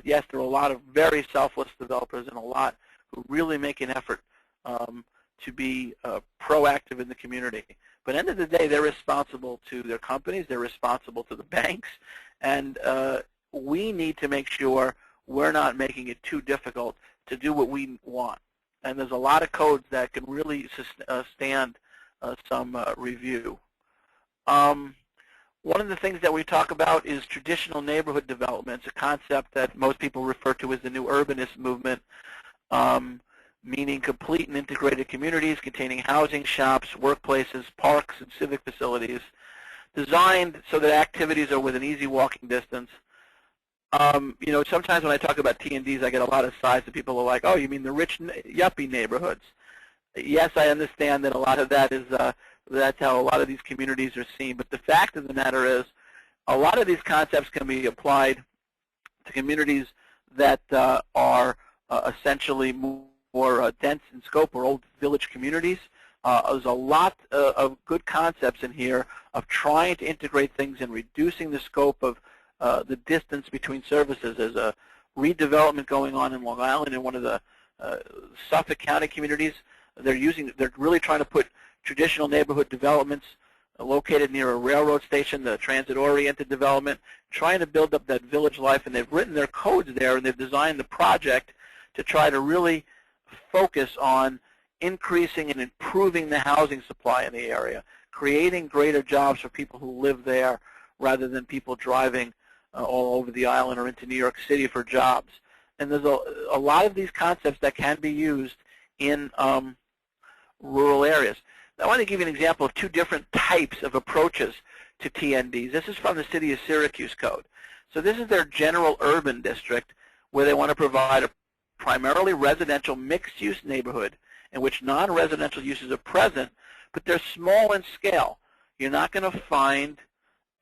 yes, there are a lot of very selfless developers and a lot who really make an effort to be proactive in the community. But at the end of the day, they're responsible to their companies, they're responsible to the banks, and we need to make sure we're not making it too difficult to do what we want. And there's a lot of codes that can really stand some review. One of the things that we talk about is traditional neighborhood development. It's a concept that most people refer to as the new urbanist movement, meaning complete and integrated communities containing housing, shops, workplaces, parks, and civic facilities designed so that activities are within easy walking distance. You know, sometimes when I talk about T&Ds, I get a lot of sighs that people are like, oh, you mean the rich yuppie neighborhoods. Yes, I understand that a lot of that is, that's how a lot of these communities are seen. But the fact of the matter is, a lot of these concepts can be applied to communities that are essentially more dense in scope, or old village communities. There's a lot of good concepts in here of trying to integrate things and reducing the scope of the distance between services. There's a redevelopment going on in Long Island in one of the Suffolk County communities. They're really trying to put traditional neighborhood developments located near a railroad station, the transit-oriented development, trying to build up that village life, and they've written their codes there, and they've designed the project to try to really focus on increasing and improving the housing supply in the area, creating greater jobs for people who live there rather than people driving all over the island or into New York City for jobs. And there's a lot of these concepts that can be used in rural areas. I want to give you an example of two different types of approaches to TNDs. This is from the City of Syracuse Code. So this is their general urban district, where they want to provide a primarily residential mixed-use neighborhood in which non-residential uses are present, but they're small in scale. You're not going to find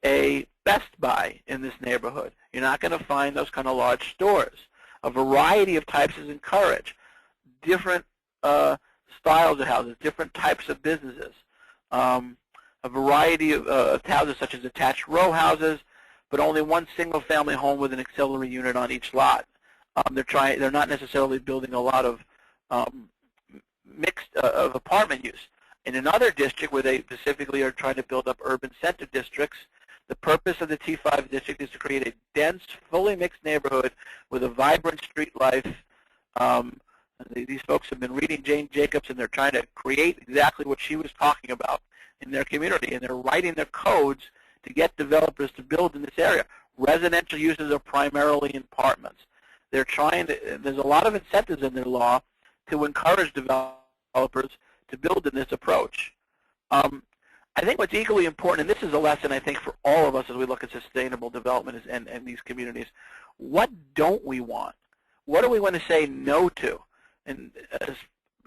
a Best Buy in this neighborhood. You're not going to find those kind of large stores. A variety of types is encouraged. Different styles of houses, different types of businesses, a variety of houses such as attached row houses, but only one single-family home with an auxiliary unit on each lot. They're not necessarily building a lot of mixed of apartment use. In another district where they specifically are trying to build up urban center districts, the purpose of the T5 district is to create a dense, fully mixed neighborhood with a vibrant street life. These folks have been reading Jane Jacobs, and they're trying to create exactly what she was talking about in their community, and they're writing their codes to get developers to build in this area. Residential uses are primarily in apartments. They're trying to, there's a lot of incentives in their law to encourage developers to build in this approach. I think what's equally important, and this is a lesson I think for all of us as we look at sustainable development and these communities, what don't we want? What do we want to say no to? And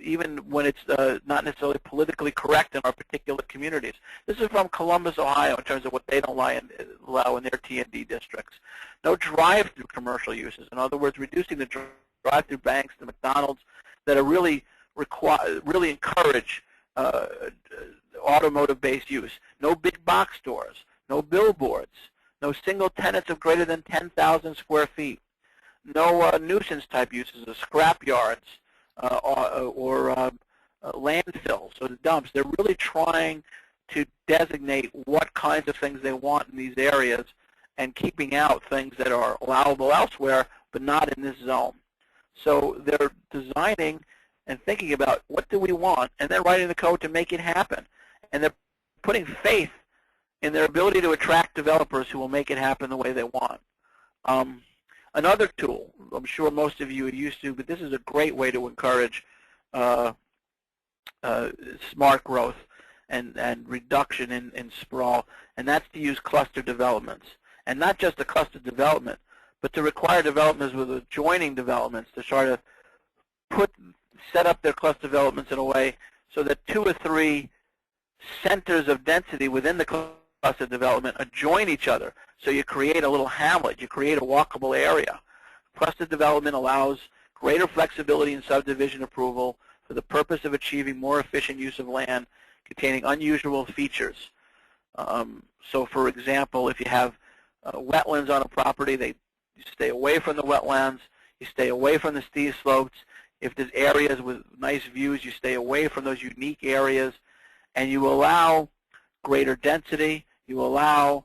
even when it's not necessarily politically correct in our particular communities. This is from Columbus, Ohio, in terms of what they don't allow in their T&D districts. No drive-through commercial uses. In other words, reducing the drive-through banks, the McDonald's, that are really encourage automotive-based use. No big box stores. No billboards. No single tenants of greater than 10,000 square feet. No nuisance-type uses of scrap yards or landfills or dumps. They're really trying to designate what kinds of things they want in these areas and keeping out things that are allowable elsewhere but not in this zone. So they're designing and thinking about what do we want and then writing the code to make it happen. And they're putting faith in their ability to attract developers who will make it happen the way they want. Another tool, I'm sure most of you are used to, but this is a great way to encourage smart growth and reduction in sprawl, and that's to use cluster developments. And not just a cluster development, but to require developers with adjoining developments to try to set up their cluster developments in a way so that 2 or 3 centers of density within the cluster development adjoin each other. So you create a little hamlet, you create a walkable area. Cluster development allows greater flexibility in subdivision approval for the purpose of achieving more efficient use of land containing unusual features. So for example, if you have wetlands on a property, you stay away from the wetlands, you stay away from the steep slopes. If there's areas with nice views, you stay away from those unique areas, and you allow greater density, you allow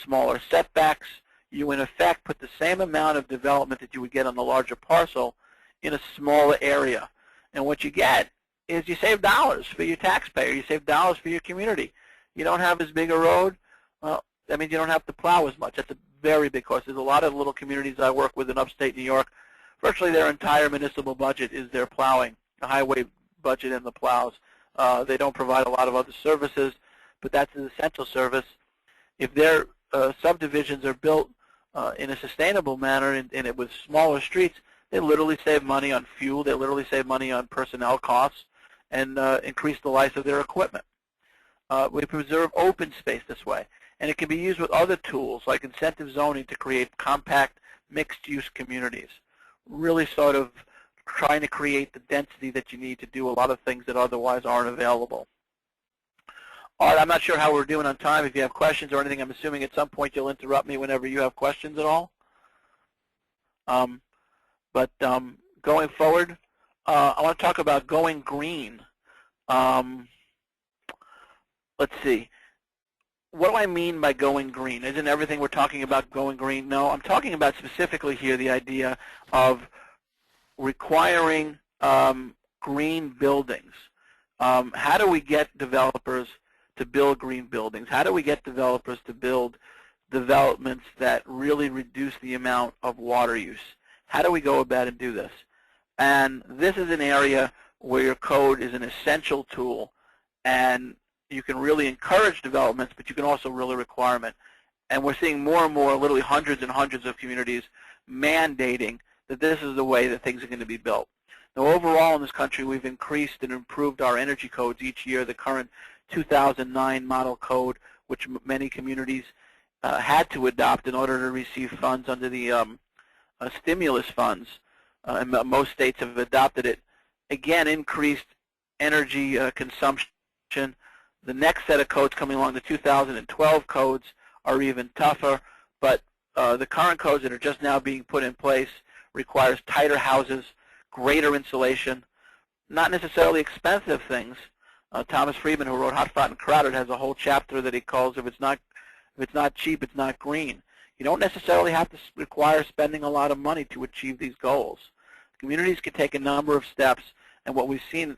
smaller setbacks. You, in effect, put the same amount of development that you would get on the larger parcel in a smaller area. And what you get is you save dollars for your taxpayer. You save dollars for your community. You don't have as big a road. Well, that means you don't have to plow as much. That's a very big cost. There's a lot of little communities I work with in upstate New York. Virtually their entire municipal budget is their plowing, the highway budget and the plows. They don't provide a lot of other services, but that's an essential service. if their subdivisions are built in a sustainable manner and it with smaller streets, they literally save money on fuel, they literally save money on personnel costs, and increase the life of their equipment. We preserve open space this way, and it can be used with other tools like incentive zoning to create compact mixed-use communities, really sort of trying to create the density that you need to do a lot of things that otherwise aren't available. Art, I'm not sure how we're doing on time. If you have questions or anything, I'm assuming at some point you'll interrupt me whenever you have questions at all. Going forward, I want to talk about going green. Let's see. What do I mean by going green? Isn't everything we're talking about going green? No, I'm talking about specifically here the idea of requiring green buildings. How do we get developers to build green buildings? How do we get developers to build developments that really reduce the amount of water use? How do we go about and do this? And this is an area where your code is an essential tool, and you can really encourage developments, but you can also really require them. And we're seeing more and more, literally hundreds and hundreds of communities mandating that this is the way that things are going to be built. Now, overall in this country, we've increased and improved our energy codes each year. The current 2009 model code, which many communities had to adopt in order to receive funds under the stimulus funds, and most states have adopted it, again increased energy consumption. The next set of codes coming along, the 2012 codes, are even tougher, but the current codes that are just now being put in place requires tighter houses, greater insulation, not necessarily expensive things. Thomas Friedman, who wrote Hot, Hot, and Crowded, has a whole chapter that he calls if it's not cheap, it's not green. You don't necessarily have to require spending a lot of money to achieve these goals. Communities can take a number of steps, and what we've seen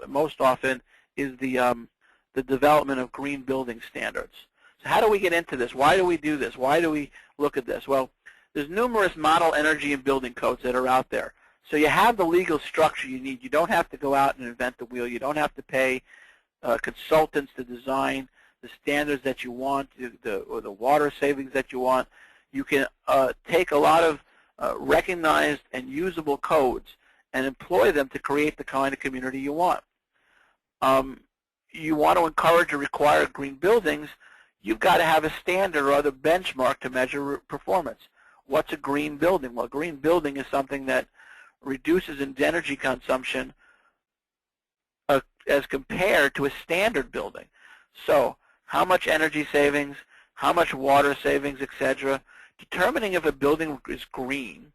most often is the development of green building standards. So how do we get into this? Why do we do this? Why do we look at this? Well, there's numerous model energy and building codes that are out there. So you have the legal structure you need. You don't have to go out and invent the wheel. You don't have to pay consultants to design the standards that you want, or the water savings that you want. You can take a lot of recognized and usable codes and employ them to create the kind of community you want. You want to encourage or require green buildings, you've got to have a standard or other benchmark to measure performance. What's a green building? Well, a green building is something that reduces energy consumption as compared to a standard building. So how much energy savings, how much water savings, etc. Determining if a building is green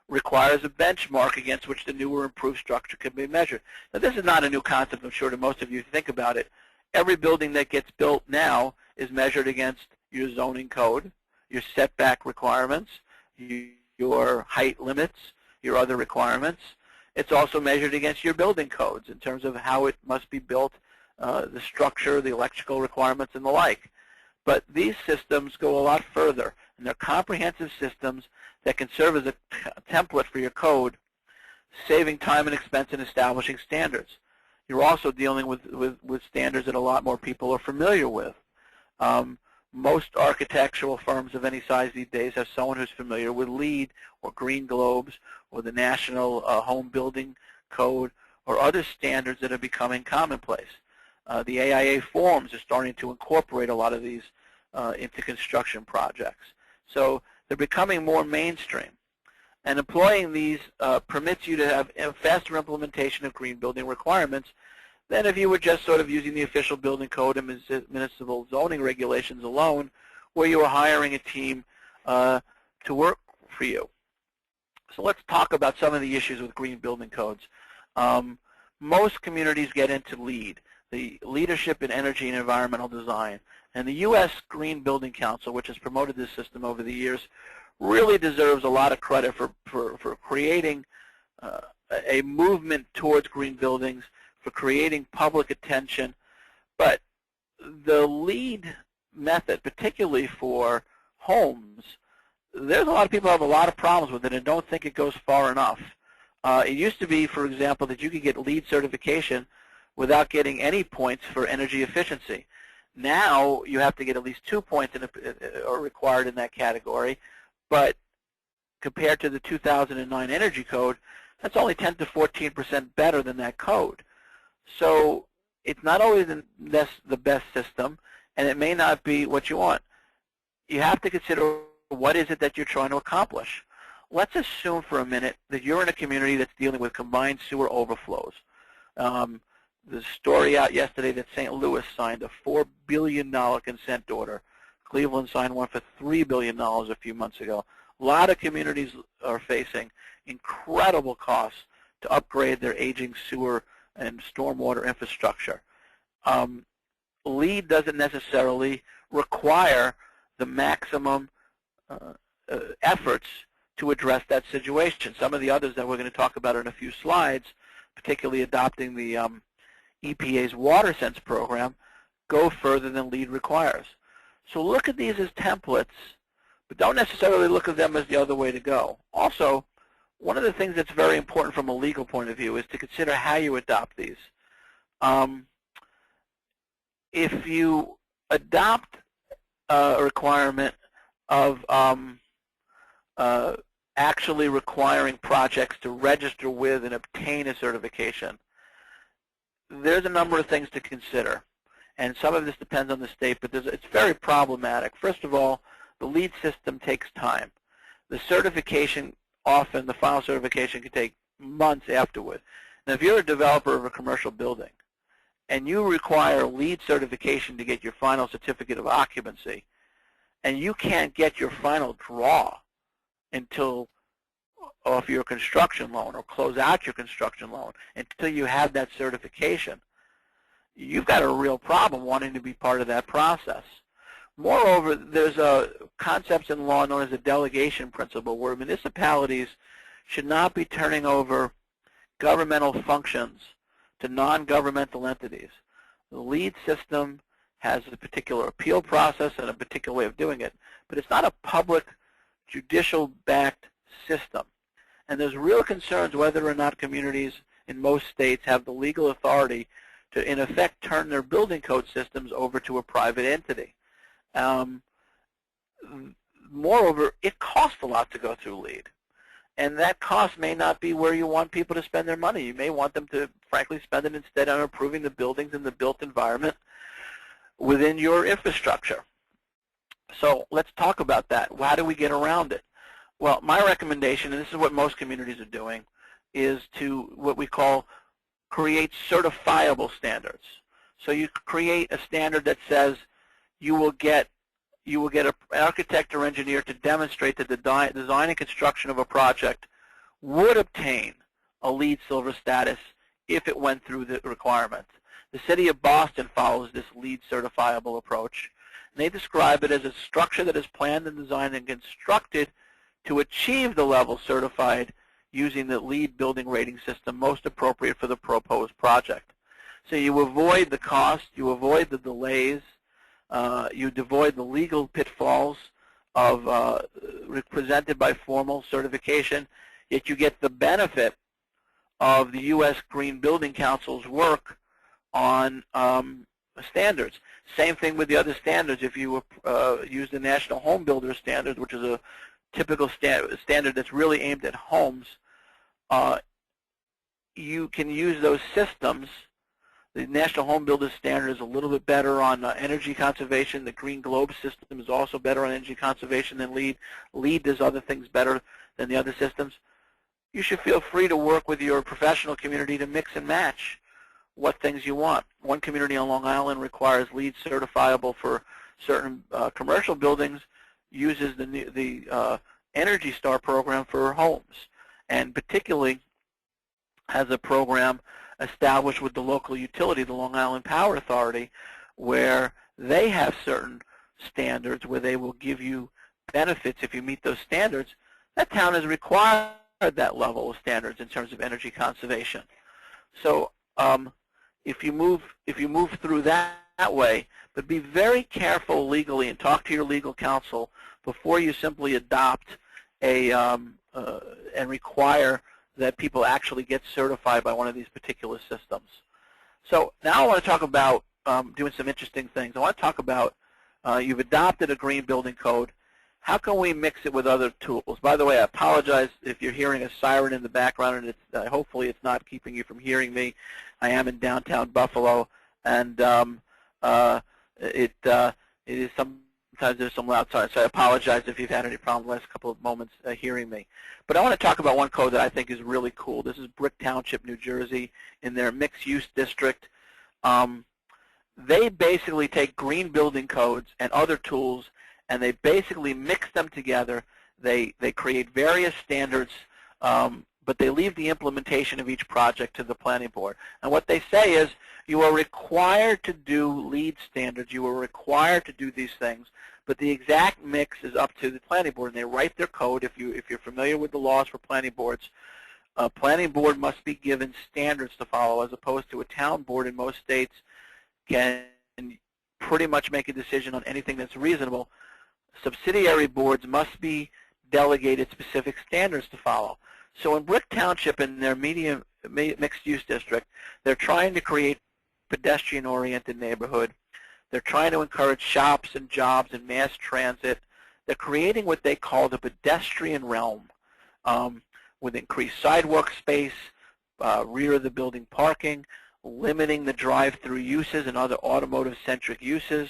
requires a benchmark against which the newer improved structure can be measured. Now, this is not a new concept, I'm sure, to most of you who think about it. Every building that gets built now is measured against your zoning code, your setback requirements, your height limits, your other requirements. It's also measured against your building codes in terms of how it must be built, the structure, the electrical requirements, and the like. But these systems go a lot further, and they're comprehensive systems that can serve as a template for your code, saving time and expense in establishing standards. You're also dealing with standards that a lot more people are familiar with. Most architectural firms of any size these days have someone who's familiar with LEED or Green Globes or the National Home Building Code or other standards that are becoming commonplace. The AIA forms are starting to incorporate a lot of these into construction projects. So they're becoming more mainstream. And employing these permits you to have a faster implementation of green building requirements than if you were just sort of using the official building code and municipal zoning regulations alone, where you were hiring a team to work for you. So let's talk about some of the issues with green building codes. Most communities get into LEED, the Leadership in Energy and Environmental Design. And the U.S. Green Building Council, which has promoted this system over the years, really deserves a lot of credit for creating a movement towards green buildings, for creating public attention. But the LEED method, particularly for homes, there's a lot of people who have a lot of problems with it and don't think it goes far enough. It used to be, for example, that you could get LEED certification without getting any points for energy efficiency. Now you have to get at least 2 points are required in that category, but compared to the 2009 Energy Code, that's only 10 to 14% better than that code. So it's not always the best system, and it may not be what you want. You have to consider what is it that you're trying to accomplish. Let's assume for a minute that you're in a community that's dealing with combined sewer overflows. The story out yesterday that St. Louis signed a $4 billion consent order. Cleveland signed one for $3 billion a few months ago. A lot of communities are facing incredible costs to upgrade their aging sewer and stormwater infrastructure. LEED doesn't necessarily require the maximum efforts to address that situation. Some of the others that we're going to talk about in a few slides, particularly adopting the EPA's WaterSense program, go further than LEED requires. So look at these as templates, but don't necessarily look at them as the other way to go. Also, one of the things that's very important from a legal point of view is to consider how you adopt these. If you adopt a requirement of actually requiring projects to register with and obtain a certification, there's a number of things to consider. And some of this depends on the state, but it's very problematic. First of all, the LEED system takes time. The certification, often the final certification, can take months afterward. Now, if you're a developer of a commercial building and you require LEED certification to get your final certificate of occupancy, and you can't get your final draw until off your construction loan or close out your construction loan until you have that certification, you've got a real problem wanting to be part of that process. Moreover, there's concepts in law known as a delegation principle where municipalities should not be turning over governmental functions to non-governmental entities. The LEED system has a particular appeal process and a particular way of doing it, but it's not a public, judicial-backed system. And there's real concerns whether or not communities in most states have the legal authority to, in effect, turn their building code systems over to a private entity. Moreover, it costs a lot to go through LEED. And that cost may not be where you want people to spend their money. You may want them to, frankly, spend it instead on improving the buildings and the built environment within your infrastructure. So let's talk about that. How do we get around it? Well, my recommendation, and this is what most communities are doing, is to what we call create certifiable standards. So you create a standard that says you will get an architect or engineer to demonstrate that the design and construction of a project would obtain a LEED Silver status if it went through the requirements. The city of Boston follows this LEED certifiable approach. And they describe it as a structure that is planned and designed and constructed to achieve the level certified using the LEED building rating system most appropriate for the proposed project. So you avoid the cost, you avoid the delays, you avoid the legal pitfalls of presented by formal certification, yet you get the benefit of the U.S. Green Building Council's work on standards. Same thing with the other standards. If you use the National Home Builder Standard, which is a typical standard that's really aimed at homes, you can use those systems. The National Home Builder Standard is a little bit better on energy conservation. The Green Globe system is also better on energy conservation than LEED. LEED does other things better than the other systems. You should feel free to work with your professional community to mix and match what things you want. One community on Long Island requires LEED certifiable for certain commercial buildings, uses the Energy Star program for homes, and particularly has a program established with the local utility, the Long Island Power Authority, where they have certain standards where they will give you benefits if you meet those standards. That town has required that level of standards in terms of energy conservation. So if you move through that way, but be very careful legally and talk to your legal counsel before you simply adopt and require that people actually get certified by one of these particular systems. So now I want to talk about doing some interesting things. I want to talk about you've adopted a green building code. How can we mix it with other tools? By the way, I apologize if you're hearing a siren in the background, and it's, hopefully it's not keeping you from hearing me. I am in downtown Buffalo, and it is sometimes there's some loud siren, so I apologize if you've had any problem the last couple of moments hearing me. But I want to talk about one code that I think is really cool. This is Brick Township, New Jersey, in their mixed-use district. They basically take green building codes and other tools, and they basically mix them together. They create various standards, but they leave the implementation of each project to the planning board. And what they say is you are required to do LEED standards. You are required to do these things, but the exact mix is up to the planning board. And they write their code. If you're familiar with the laws for planning boards, a planning board must be given standards to follow, as opposed to a town board in most states can pretty much make a decision on anything that's reasonable. Subsidiary boards must be delegated specific standards to follow. So in Brick Township, in their medium mixed-use district, they're trying to create pedestrian-oriented neighborhood. They're trying to encourage shops and jobs and mass transit. They're creating what they call the pedestrian realm, with increased sidewalk space, rear of the building parking, limiting the drive-through uses and other automotive-centric uses,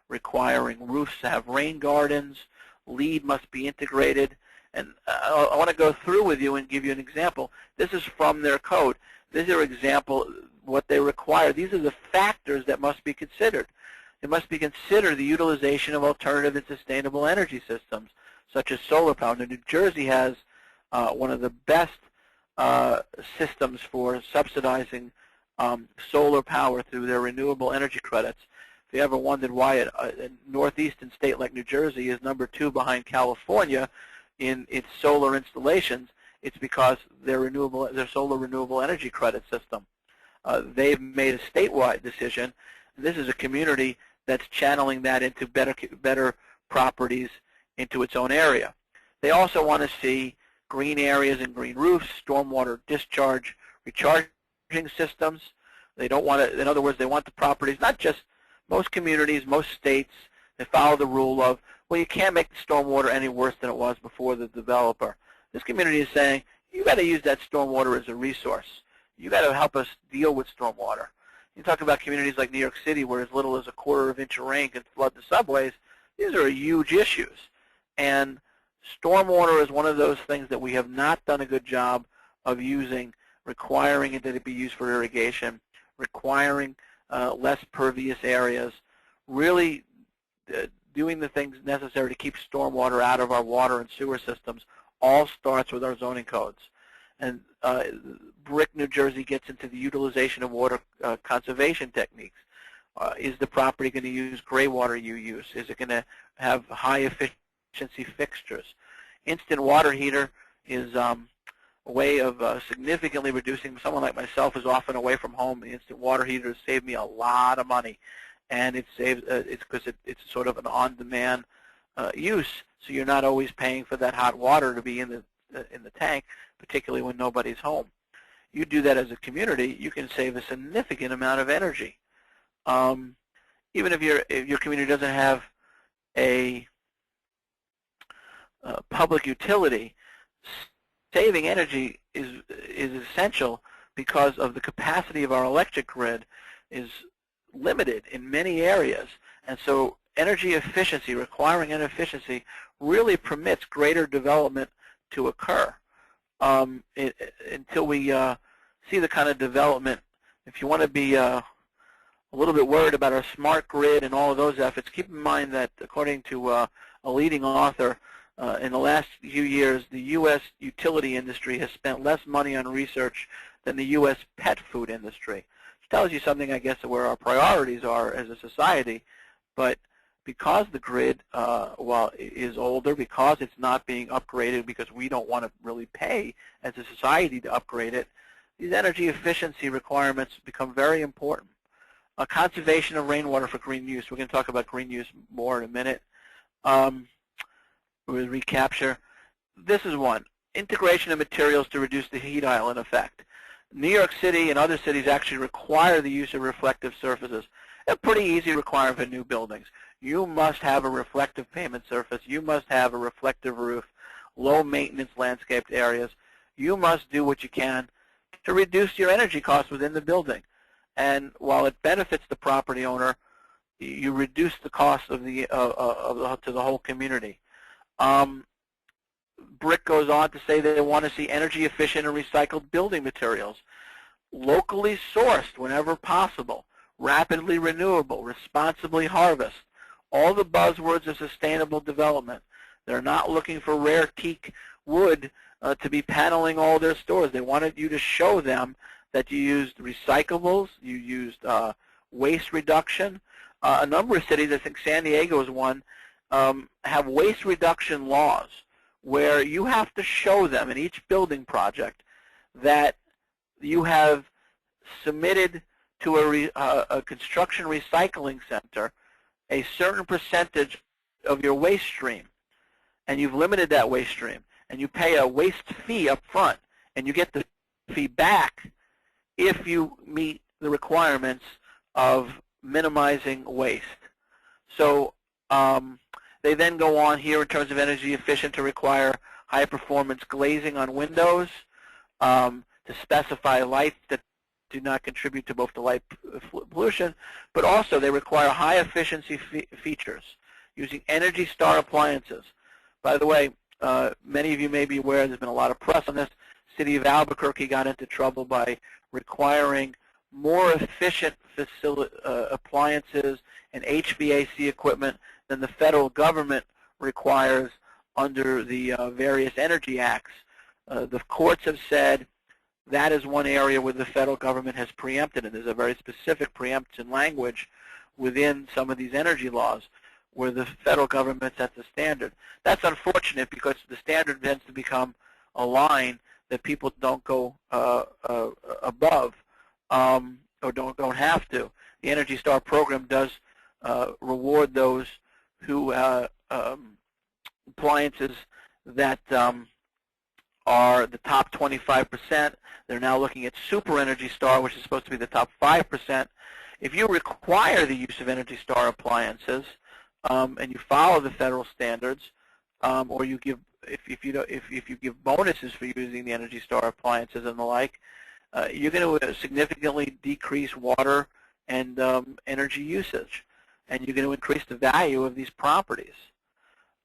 requiring roofs to have rain gardens. LEED must be integrated. And I want to go through with you and give you an example. This is from their code. These are example what they require. These are the factors that must be considered. It must be considered the utilization of alternative and sustainable energy systems, such as solar power. Now, New Jersey has one of the best systems for subsidizing solar power through their renewable energy credits. If you ever wondered why a northeastern state like New Jersey is number 2 behind California in its solar installations, it's because their solar renewable energy credit system. They've made a statewide decision. This is a community that's channeling that into better properties into its own area. They also want to see green areas and green roofs, stormwater discharge, recharging systems. They don't want to, in other words, they want the properties, not just most communities, most states, they follow the rule of, well, you can't make the stormwater any worse than it was before the developer. This community is saying, you got to use that stormwater as a resource. You got to help us deal with stormwater. You talk about communities like New York City, where as little as a quarter of inch of rain can flood the subways. These are huge issues. And stormwater is one of those things that we have not done a good job of using, requiring it that it be used for irrigation, requiring less pervious areas, really doing the things necessary to keep stormwater out of our water and sewer systems. All starts with our zoning codes. And Brick, New Jersey gets into the utilization of water conservation techniques. Is the property going to use gray water use? Is it going to have high efficiency fixtures? Instant water heater is a way of significantly reducing. Someone like myself is often away from home. The instant water heater has saved me a lot of money, and it's because it's sort of an on-demand use. So you're not always paying for that hot water to be in the tank, particularly when nobody's home. You do that as a community, you can save a significant amount of energy. Even if your community doesn't have a public utility, saving energy is essential because of the capacity of our electric grid is limited in many areas. And so energy efficiency, requiring energy efficiency, really permits greater development to occur. Until we see the kind of development, if you want to be a little bit worried about our smart grid and all of those efforts, keep in mind that according to a leading author, in the last few years, the U.S. utility industry has spent less money on research than the U.S. pet food industry. Which tells you something, I guess, of where our priorities are as a society. But because the grid, while is older, because it's not being upgraded, because we don't want to really pay as a society to upgrade it, these energy efficiency requirements become very important. Conservation of rainwater for green use. We're going to talk about green use more in a minute. With recapture. This is one. Integration of materials to reduce the heat island effect. New York City and other cities actually require the use of reflective surfaces. A pretty easy requirement for new buildings. You must have a reflective pavement surface. You must have a reflective roof, low maintenance landscaped areas. You must do what you can to reduce your energy costs within the building. And while it benefits the property owner, you reduce the cost of the to the whole community. Brick goes on to say they want to see energy efficient and recycled building materials, locally sourced whenever possible, rapidly renewable, responsibly harvest, all the buzzwords of sustainable development. They're not looking for rare teak wood to be paneling all their stores. They wanted you to show them that you used recyclables, you used waste reduction. A number of cities, I think San Diego is one, have waste reduction laws where you have to show them in each building project that you have submitted to a construction recycling center a certain percentage of your waste stream, and you've limited that waste stream, and you pay a waste fee up front, and you get the fee back if you meet the requirements of minimizing waste. So they then go on here in terms of energy efficient to require high performance glazing on windows, to specify lights that do not contribute to both the light pollution, but also they require high efficiency features using Energy Star appliances. By the way, many of you may be aware there's been a lot of press on this. City of Albuquerque got into trouble by requiring more efficient appliances and HVAC equipment than the federal government requires under the various energy acts. The courts have said that is one area where the federal government has preempted, and there's a very specific preemption language within some of these energy laws where the federal government sets a standard. That's unfortunate because the standard tends to become a line that people don't go above or don't have to. The Energy Star program does reward those who appliances that are the top 25%. They're now looking at Super Energy Star, which is supposed to be the top 5%. If you require the use of Energy Star appliances and you follow the federal standards, or you give if you give bonuses for using the Energy Star appliances and the like, you're going to significantly decrease water and energy usage, and you're going to increase the value of these properties.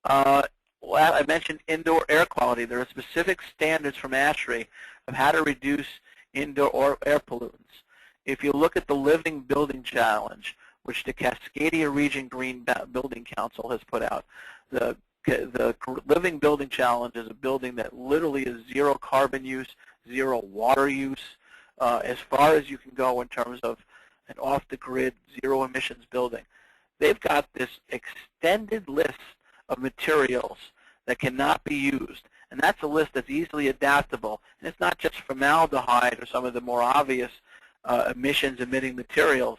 Well, I mentioned indoor air quality. There are specific standards from ASHRAE of how to reduce indoor air pollutants. If you look at the Living Building Challenge, which the Cascadia Region Green Building Council has put out, the Living Building Challenge is a building that literally is zero carbon use, zero water use, as far as you can go in terms of an off-the-grid, zero emissions building. They've got this extended list of materials that cannot be used, and that's a list that's easily adaptable. And it's not just formaldehyde or some of the more obvious emissions-emitting materials.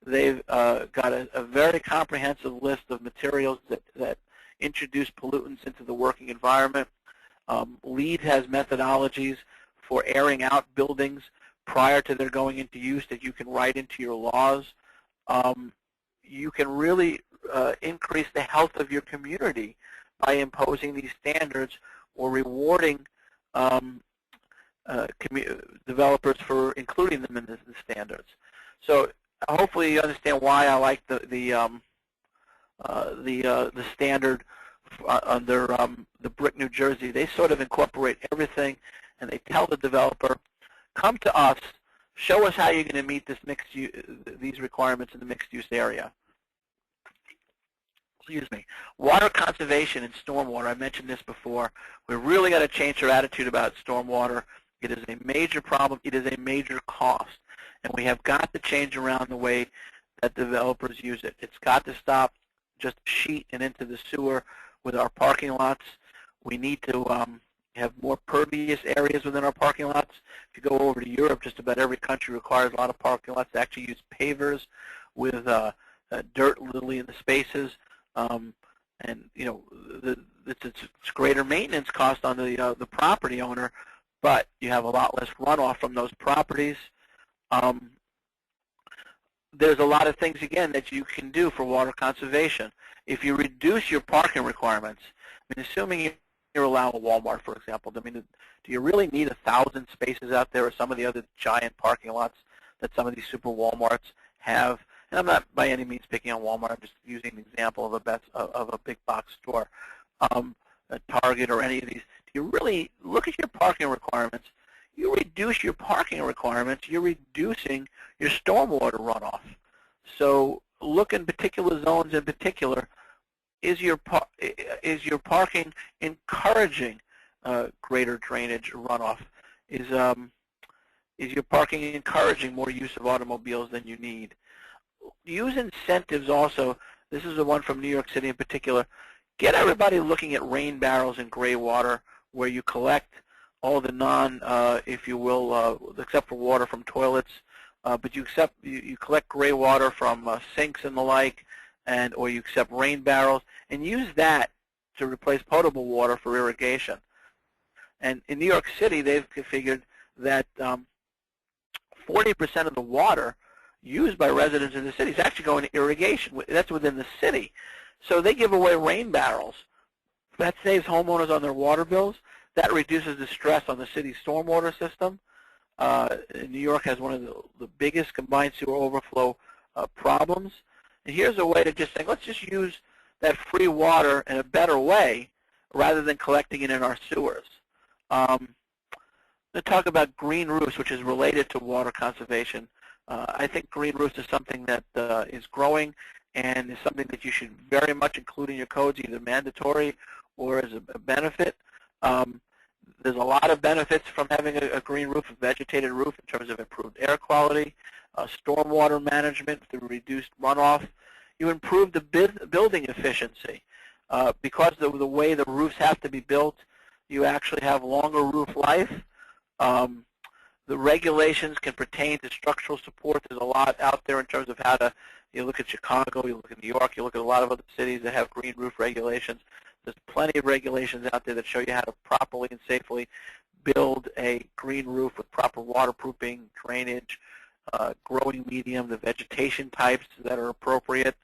They've got a very comprehensive list of materials that introduce pollutants into the working environment. LEED has methodologies for airing out buildings prior to their going into use that you can write into your laws. You can really increase the health of your community by imposing these standards or rewarding developers for including them in the standards. So hopefully you understand why I like the standard under the Brick New Jersey. They sort of incorporate everything, and they tell the developer, come to us, show us how you're going to meet this these requirements in the mixed-use area. Excuse me. Water conservation and stormwater. I mentioned this before. We've really got to change our attitude about stormwater. It is a major problem. It is a major cost, and we have got to change around the way that developers use it. It's got to stop just sheet and into the sewer with our parking lots. We need to have more pervious areas within our parking lots. If you go over to Europe, just about every country requires a lot of parking lots to actually use pavers with dirt literally in the spaces. And you know, it's greater maintenance cost on the property owner, but you have a lot less runoff from those properties. There's a lot of things, again, that you can do for water conservation. If you reduce your parking requirements, I mean, assuming you allow a Walmart, for example, I mean, do you really need 1,000 spaces out there or some of the other giant parking lots that some of these super Walmarts have? And I'm not by any means picking on Walmart. I'm just using an example of a big box store, a Target or any of these. Do you really look at your parking requirements? You reduce your parking requirements, you're reducing your stormwater runoff. So look in particular zones in particular. Is your parking encouraging greater drainage runoff? Is your parking encouraging more use of automobiles than you need? Use incentives also. This is the one from New York City in particular. Get everybody looking at rain barrels and gray water, where you collect all the if you will, except for water from toilets, but you collect gray water from sinks and the like, or you accept rain barrels, and use that to replace potable water for irrigation. And in New York City, they've figured that 40% of the water used by residents in the city is actually going to irrigation. That's within the city. So they give away rain barrels. That saves homeowners on their water bills. That reduces the stress on the city's stormwater system. New York has one of the biggest combined sewer overflow problems. And here's a way to just say, let's just use that free water in a better way rather than collecting it in our sewers. Let's talk about green roofs, which is related to water conservation. I think green roofs is something that is growing and is something that you should very much include in your codes, either mandatory or as a benefit. There's a lot of benefits from having a green roof, a vegetated roof, in terms of improved air quality, stormwater management through reduced runoff. You improve the building efficiency. Because of the way the roofs have to be built, you actually have longer roof life. The regulations can pertain to structural support. There's a lot out there in terms of how to, you look at Chicago, you look at New York, you look at a lot of other cities that have green roof regulations. There's plenty of regulations out there that show you how to properly and safely build a green roof with proper waterproofing, drainage, growing medium, the vegetation types that are appropriate.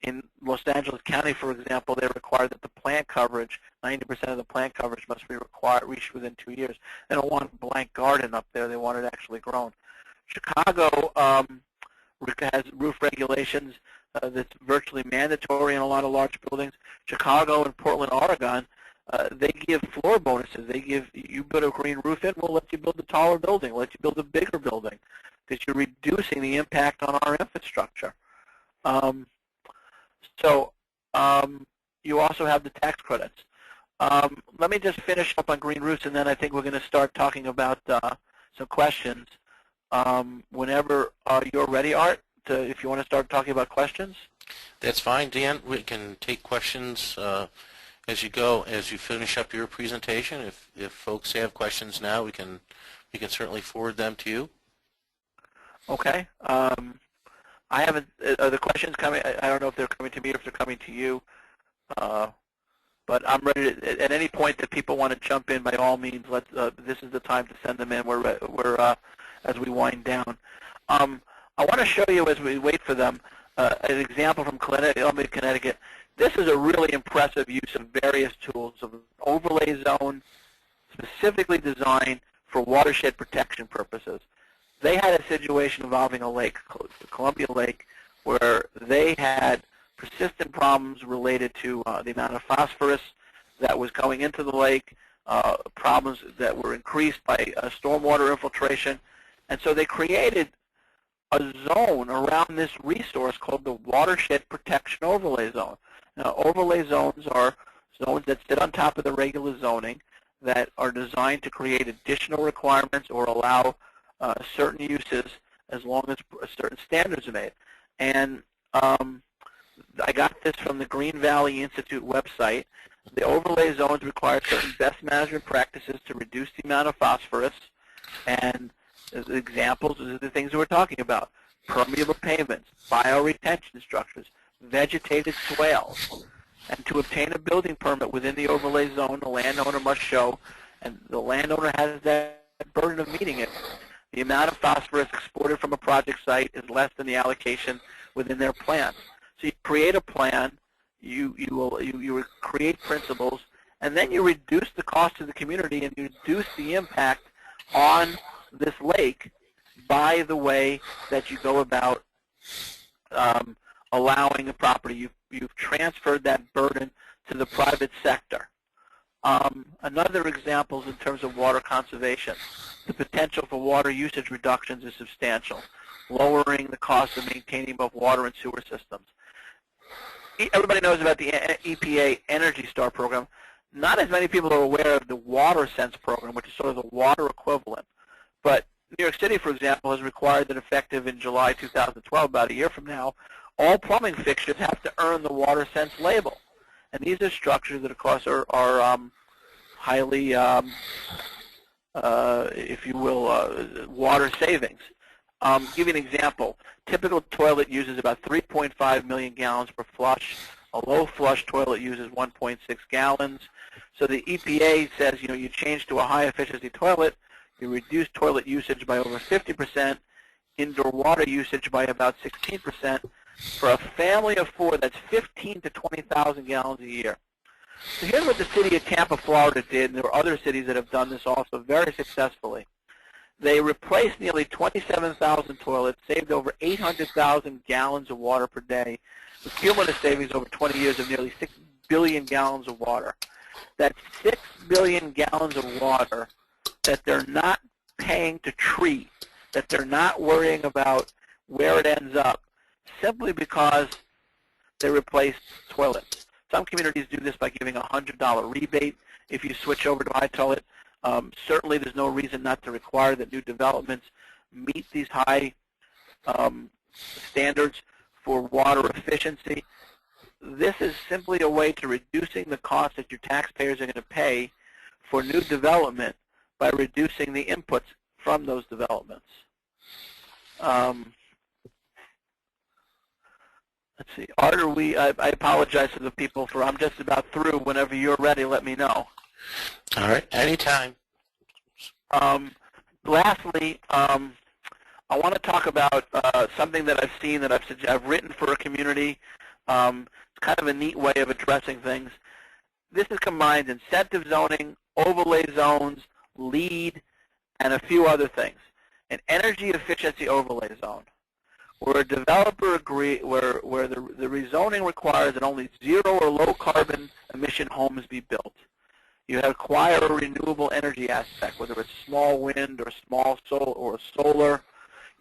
In Los Angeles County, for example, they require that the plant coverage, 90% of the plant coverage must be reached within 2 years. They don't want a blank garden up there. They want it actually grown. Chicago has roof regulations that's virtually mandatory in a lot of large buildings. Chicago and Portland, Oregon, they give floor bonuses. They give, you put a green roof in, we'll let you build a taller building, we'll let you build a bigger building, because you're reducing the impact on our infrastructure. You also have the tax credits. Let me just finish up on green roofs, and then I think we're going to start talking about some questions. Whenever you're ready, Art, if you want to start talking about questions. That's fine, Dan. We can take questions as you go, as you finish up your presentation. If folks have questions now, we can certainly forward them to you. Okay. I haven't. Are the questions coming? I don't know if they're coming to me or if they're coming to you. But I'm ready to, at any point that people want to jump in, by all means, this is the time to send them in. We're as we wind down. I want to show you, as we wait for them, an example from Connecticut. This is a really impressive use of various tools of an overlay zone specifically designed for watershed protection purposes. They had a situation involving a lake, Columbia Lake, where they had persistent problems related to the amount of phosphorus that was going into the lake, problems that were increased by stormwater infiltration. And so they created a zone around this resource called the Watershed Protection Overlay Zone. Now, overlay zones are zones that sit on top of the regular zoning that are designed to create additional requirements or allow certain uses as long as certain standards are made. And I got this from the Green Valley Institute website. The overlay zones require certain best management practices to reduce the amount of phosphorus, and the examples are the things that we're talking about: permeable pavements, bioretention structures, vegetated swales. And to obtain a building permit within the overlay zone, the landowner must show and the landowner has that burden of meeting it. The amount of phosphorus exported from a project site is less than the allocation within their plan. So you create a plan, you create principles, and then you reduce the cost to the community and you reduce the impact on this lake by the way that you go about allowing a property. You've transferred that burden to the private sector. Another example is in terms of water conservation. The potential for water usage reductions is substantial, lowering the cost of maintaining both water and sewer systems. Everybody knows about the EPA Energy Star program. Not as many people are aware of the Water Sense program, which is sort of the water equivalent. But New York City, for example, has required that effective in July 2012, about a year from now, all plumbing fixtures have to earn the Water Sense label. And these are structures that, of course, are highly, if you will, water savings. Give you an example. Typical toilet uses about 3.5 million gallons per flush. A low flush toilet uses 1.6 gallons. So the EPA says, you change to a high efficiency toilet, you reduce toilet usage by over 50%, indoor water usage by about 16%. For a family of four, that's 15 to 20,000 gallons a year. So here's what the city of Tampa, Florida did, and there are other cities that have done this also very successfully. They replaced nearly 27,000 toilets, saved over 800,000 gallons of water per day, with cumulative savings over 20 years of nearly 6 billion gallons of water. That's 6 billion gallons of water that they're not paying to treat, that they're not worrying about where it ends up, simply because they replaced toilets. Some communities do this by giving a $100 rebate if you switch over to iToilet. Certainly there's no reason not to require that new developments meet these high standards for water efficiency. This is simply a way to reducing the cost that your taxpayers are going to pay for new development by reducing the inputs from those developments. Let's see. Art, I apologize to the people for, I'm just about through. Whenever you're ready, let me know. All right, anytime. Lastly, I want to talk about something that I've seen that I've written for a community. It's kind of a neat way of addressing things. This is combined incentive zoning, overlay zones, LEED, and a few other things. An energy efficiency overlay zone, where a developer where the rezoning requires that only zero or low carbon emission homes be built. You acquire a renewable energy aspect, whether it's small wind or small solar.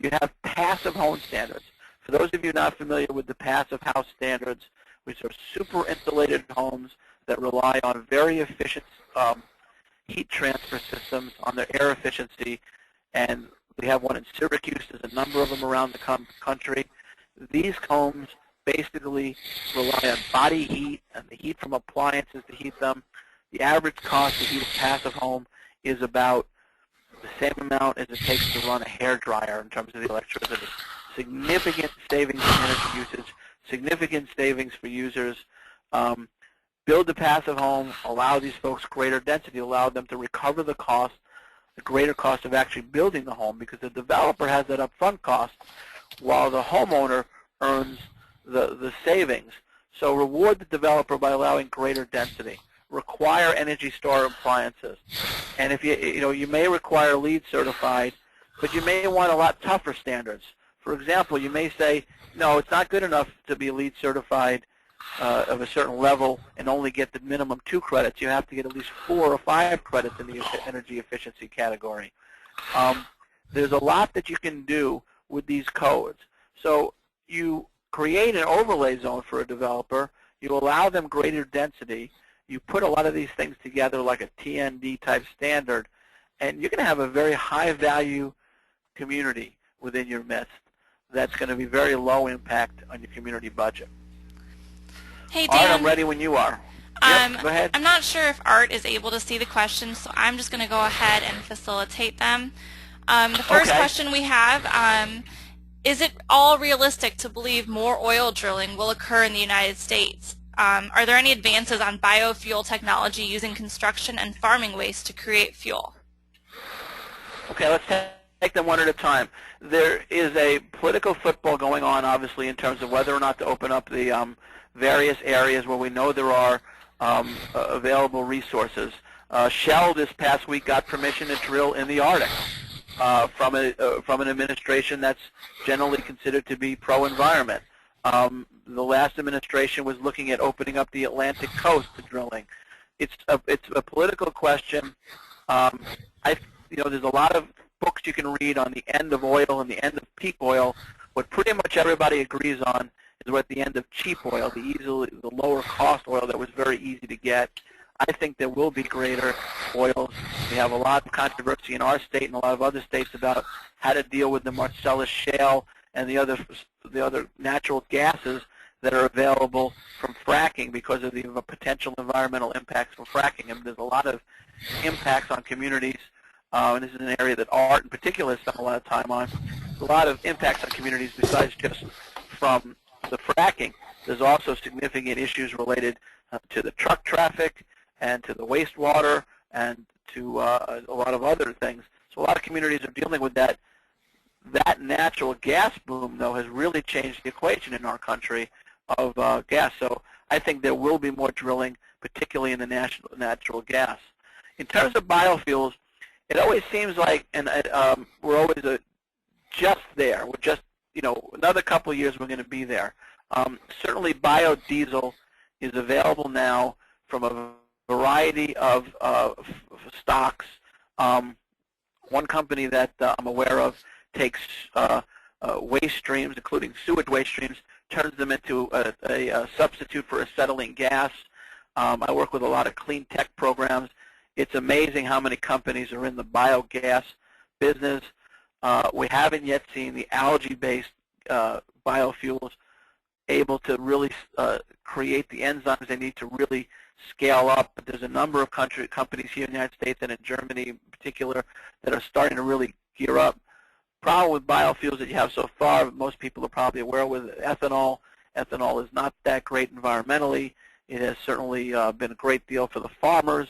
You have passive home standards. For those of you not familiar with the passive house standards, which are super insulated homes that rely on very efficient heat transfer systems on their air efficiency, and we have one in Syracuse. There's a number of them around the country. These homes basically rely on body heat and the heat from appliances to heat them. The average cost to heat a passive home is about the same amount as it takes to run a hairdryer in terms of the electricity. Significant savings in energy usage, significant savings for users. Build a passive home, allow these folks greater density, allow them to recover the cost, the greater cost of actually building the home, because the developer has that upfront cost while the homeowner earns the savings. So reward the developer by allowing greater density. Require Energy Star appliances. And if you may require LEED certified, but you may want a lot tougher standards. For example, you may say, no, it's not good enough to be LEED certified of a certain level and only get the minimum 2 credits. You have to get at least 4 or 5 credits in the energy efficiency category. There's a lot that you can do with these codes. So you create an overlay zone for a developer. You allow them greater density. You put a lot of these things together like a TND type standard, and you're going to have a very high value community within your midst that's going to be very low impact on your community budget. Hey, Dan. Art, I'm ready when you are. Yep, go ahead. I'm not sure if Art is able to see the questions, so I'm just going to go ahead and facilitate them. The first question we have, is it all realistic to believe more oil drilling will occur in the United States? Are there any advances on biofuel technology using construction and farming waste to create fuel? Okay, let's take them one at a time. There is a political football going on, obviously, in terms of whether or not to open up the various areas where we know there are available resources. Shell this past week got permission to drill in the Arctic from an administration that's generally considered to be pro-environment. The last administration was looking at opening up the Atlantic coast to drilling. It's a political question. There's a lot of books you can read on the end of oil and the end of peak oil. What pretty much everybody agrees on is we're at the end of cheap oil, the lower cost oil that was very easy to get. I think there will be greater oils. We have a lot of controversy in our state and a lot of other states about how to deal with the Marcellus shale and the other natural gases that are available from fracking because of the potential environmental impacts from fracking. And there's a lot of impacts on communities, and this is an area that Art in particular has spent a lot of time on. There's a lot of impacts on communities besides just from the fracking. There's also significant issues related to the truck traffic and to the wastewater and to a lot of other things. So a lot of communities are dealing with that. That natural gas boom, though, has really changed the equation in our country of gas. So I think there will be more drilling, particularly in the natural gas. In terms of biofuels, it always seems like, and we're always just there. We're just, another couple of years we're going to be there. Certainly biodiesel is available now from a variety of stocks. One company that I'm aware of takes waste streams, including sewage waste streams, turns them into a substitute for acetylene gas. I work with a lot of clean tech programs. It's amazing how many companies are in the biogas business. We haven't yet seen the algae-based biofuels able to really create the enzymes they need to really scale up. But there's a number of companies here in the United States and in Germany in particular that are starting to really gear up. Problem with biofuels that you have so far, most people are probably aware with ethanol. Ethanol is not that great environmentally. It has certainly been a great deal for the farmers,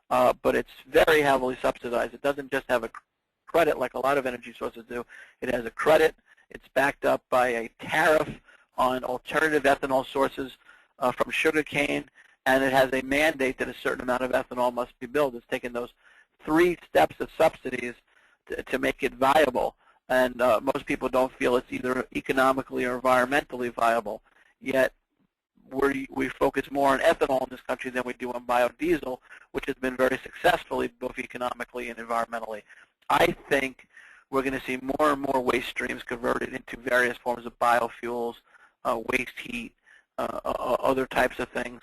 but it's very heavily subsidized. It doesn't just have a credit like a lot of energy sources do. It has a credit. It's backed up by a tariff on alternative ethanol sources from sugarcane, and it has a mandate that a certain amount of ethanol must be built. It's taken those 3 steps of subsidies to make it viable. And most people don't feel it's either economically or environmentally viable. Yet we focus more on ethanol in this country than we do on biodiesel, which has been very successfully both economically and environmentally. I think we're going to see more and more waste streams converted into various forms of biofuels, waste heat, other types of things.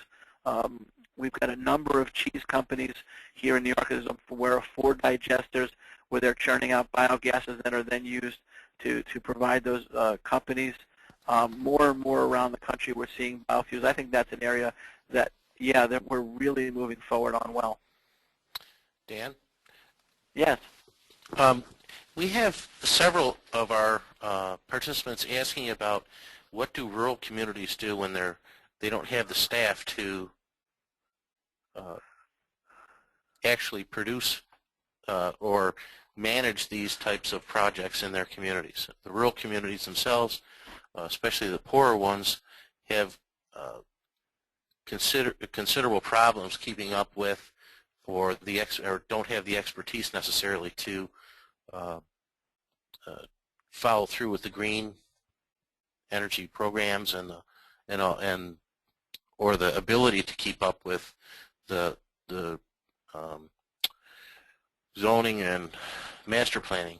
We've got a number of cheese companies here in New York. I'm aware of 4 digesters where they're churning out biogases that are then used to provide those companies. More and more around the country we're seeing biofuels. I think that's an area that, that we're really moving forward on well. Dan? Yes. We have several of our participants asking about what do rural communities do when they don't have the staff to actually produce or manage these types of projects in their communities. The rural communities themselves, especially the poorer ones, have considerable problems keeping up with, or don't have the expertise necessarily to follow through with the green energy programs or the ability to keep up with the zoning and master planning.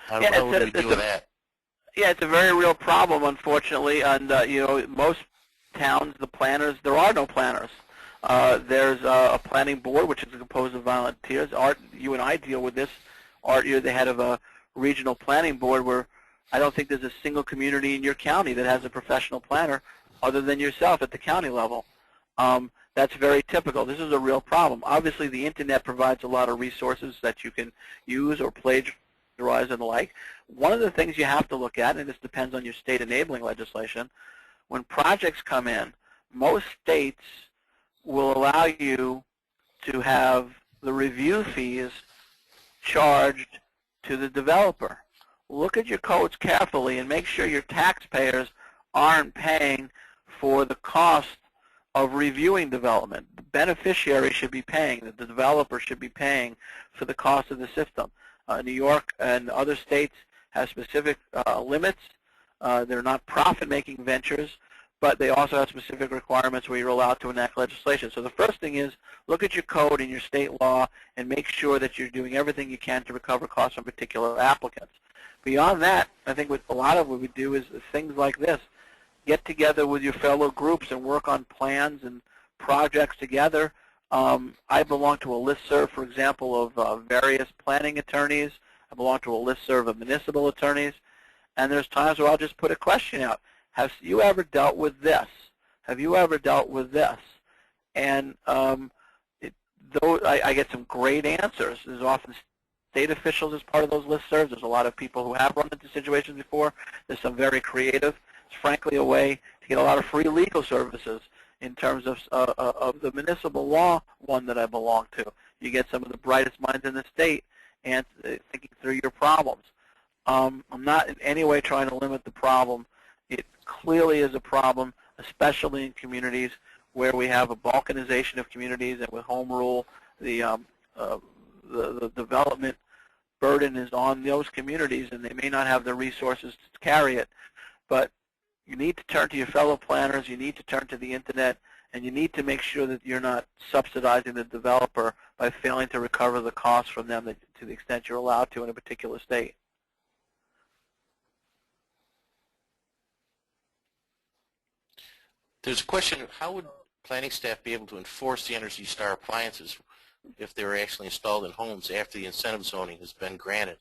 How would we deal with that? Yeah, it's a very real problem, unfortunately, and most towns, the planners, there are no planners. There's a planning board, which is composed of volunteers. Art, you and I deal with this. Art, you're the head of a regional planning board where I don't think there's a single community in your county that has a professional planner other than yourself at the county level. That's very typical. This is a real problem. Obviously, the Internet provides a lot of resources that you can use or plagiarize and the like. One of the things you have to look at, and this depends on your state enabling legislation, when projects come in, most states will allow you to have the review fees charged to the developer. Look at your codes carefully and make sure your taxpayers aren't paying for the cost of reviewing development. The beneficiary should be paying, the developer should be paying for the cost of the system. New York and other states have specific limits. They're not profit-making ventures, but they also have specific requirements where you're allowed to enact legislation. So the first thing is look at your code and your state law and make sure that you're doing everything you can to recover costs from particular applicants. Beyond that, I think a lot of what we do is things like this. Get together with your fellow groups and work on plans and projects together. I belong to a listserv, for example, of various planning attorneys. I belong to a listserv of municipal attorneys. And there's times where I'll just put a question out. Have you ever dealt with this? Have you ever dealt with this? And I get some great answers. There's often state officials as part of those listservs. There's a lot of people who have run into situations before. There's some very creative. It's frankly a way to get a lot of free legal services in terms of the municipal law one that I belong to. You get some of the brightest minds in the state and thinking through your problems. I'm not in any way trying to limit the problem. It clearly is a problem, especially in communities where we have a balkanization of communities, and with home rule, the development burden is on those communities, and they may not have the resources to carry it. But you need to turn to your fellow planners, you need to turn to the internet, and you need to make sure that you're not subsidizing the developer by failing to recover the costs from them to the extent you're allowed to in a particular state. There's a question of how would planning staff be able to enforce the Energy Star appliances if they were actually installed in homes after the incentive zoning has been granted?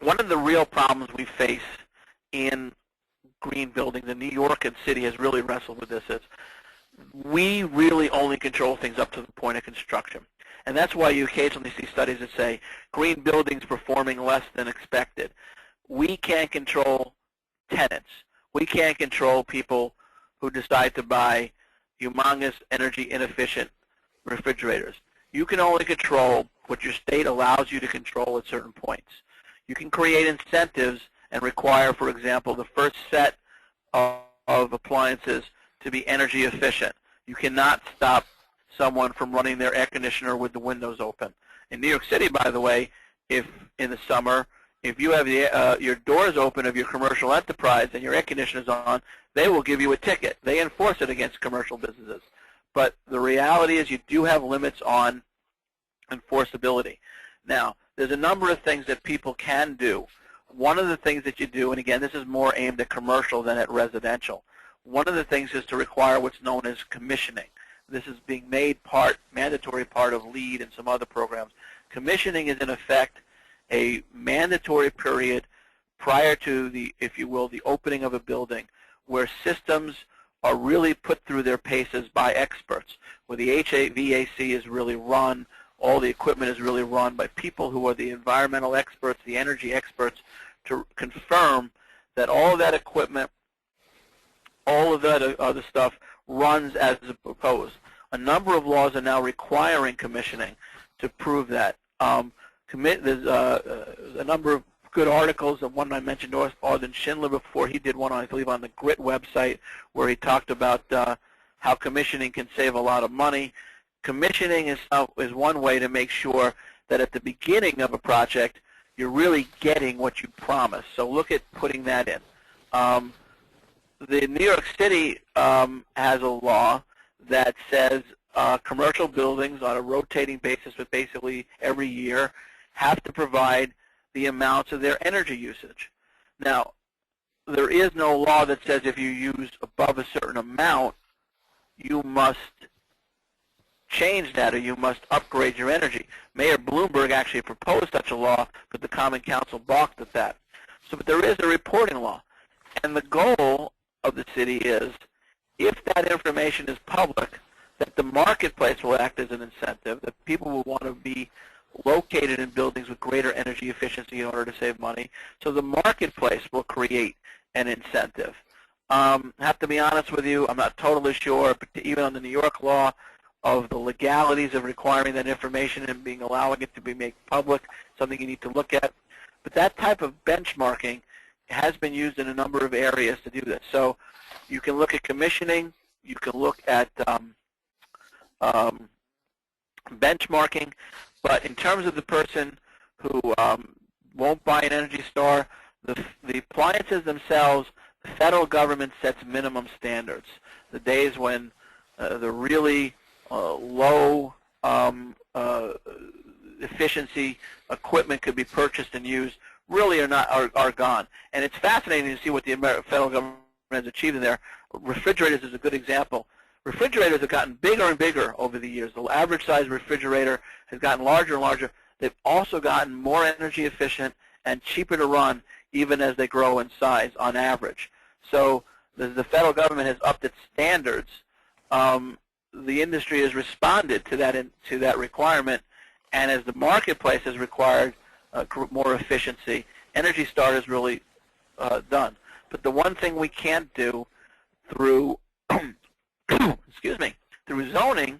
One of the real problems we face in green buildings, and New York and City has really wrestled with this, is we really only control things up to the point of construction. And that's why you occasionally see studies that say green buildings performing less than expected. We can't control tenants. We can't control people who decide to buy humongous energy inefficient refrigerators. You can only control what your state allows you to control at certain points. You can create incentives and require, for example, the first set of appliances to be energy efficient. You cannot stop someone from running their air conditioner with the windows open. In New York City, by the way, if in the summer, if you have your doors open of your commercial enterprise and your air conditioner is on, they will give you a ticket. They enforce it against commercial businesses. But the reality is you do have limits on enforceability. Now, there's a number of things that people can do. One of the things that you do, and again, this is more aimed at commercial than at residential, one of the things is to require what's known as commissioning. This is being made mandatory part of LEED and some other programs. Commissioning is in effect a mandatory period prior to the, if you will, the opening of a building where systems are really put through their paces by experts, where the HVAC is really run, all the equipment is really run by people who are the environmental experts, the energy experts, to confirm that all of that equipment, all of that other stuff runs as proposed. A number of laws are now requiring commissioning to prove that. There's a number of good articles. The one I mentioned, Arden Schindler, before, he did one, I believe, on the GRIT website where he talked about how commissioning can save a lot of money. Commissioning is one way to make sure that at the beginning of a project you're really getting what you promised. So look at putting that in. The New York City has a law that says commercial buildings on a rotating basis, but basically every year, have to provide the amounts of their energy usage. Now, there is no law that says if you use above a certain amount, you must change that or you must upgrade your energy. Mayor Bloomberg actually proposed such a law, but the Common Council balked at that. So, but there is a reporting law. And the goal of the city is, if that information is public, that the marketplace will act as an incentive, that people will want to be located in buildings with greater energy efficiency in order to save money. So the marketplace will create an incentive. Have to be honest with you, I'm not totally sure, but even on the New York law of the legalities of requiring that information and allowing it to be made public, something you need to look at. But that type of benchmarking has been used in a number of areas to do this. So you can look at commissioning, you can look at benchmarking, but in terms of the person who won't buy an Energy Star, the appliances themselves, the federal government sets minimum standards. The days when the really low efficiency equipment could be purchased and used really are gone. And it's fascinating to see what the federal government has achieved in there. Refrigerators is a good example. Refrigerators have gotten bigger and bigger over the years. The average size refrigerator has gotten larger and larger. They've also gotten more energy efficient and cheaper to run even as they grow in size on average. So the federal government has upped its standards. The industry has responded to that requirement, and as the marketplace has required more efficiency, Energy Star has really done. But the one thing we can't do through excuse me, through zoning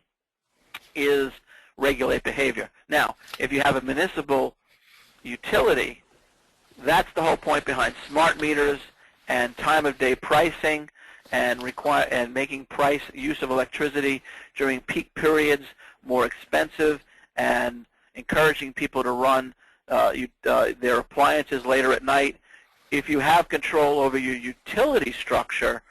is regulate behavior. Now, if you have a municipal utility, that's the whole point behind smart meters and time of day pricing and making use of electricity during peak periods more expensive and encouraging people to run their appliances later at night. If you have control over your utility structure,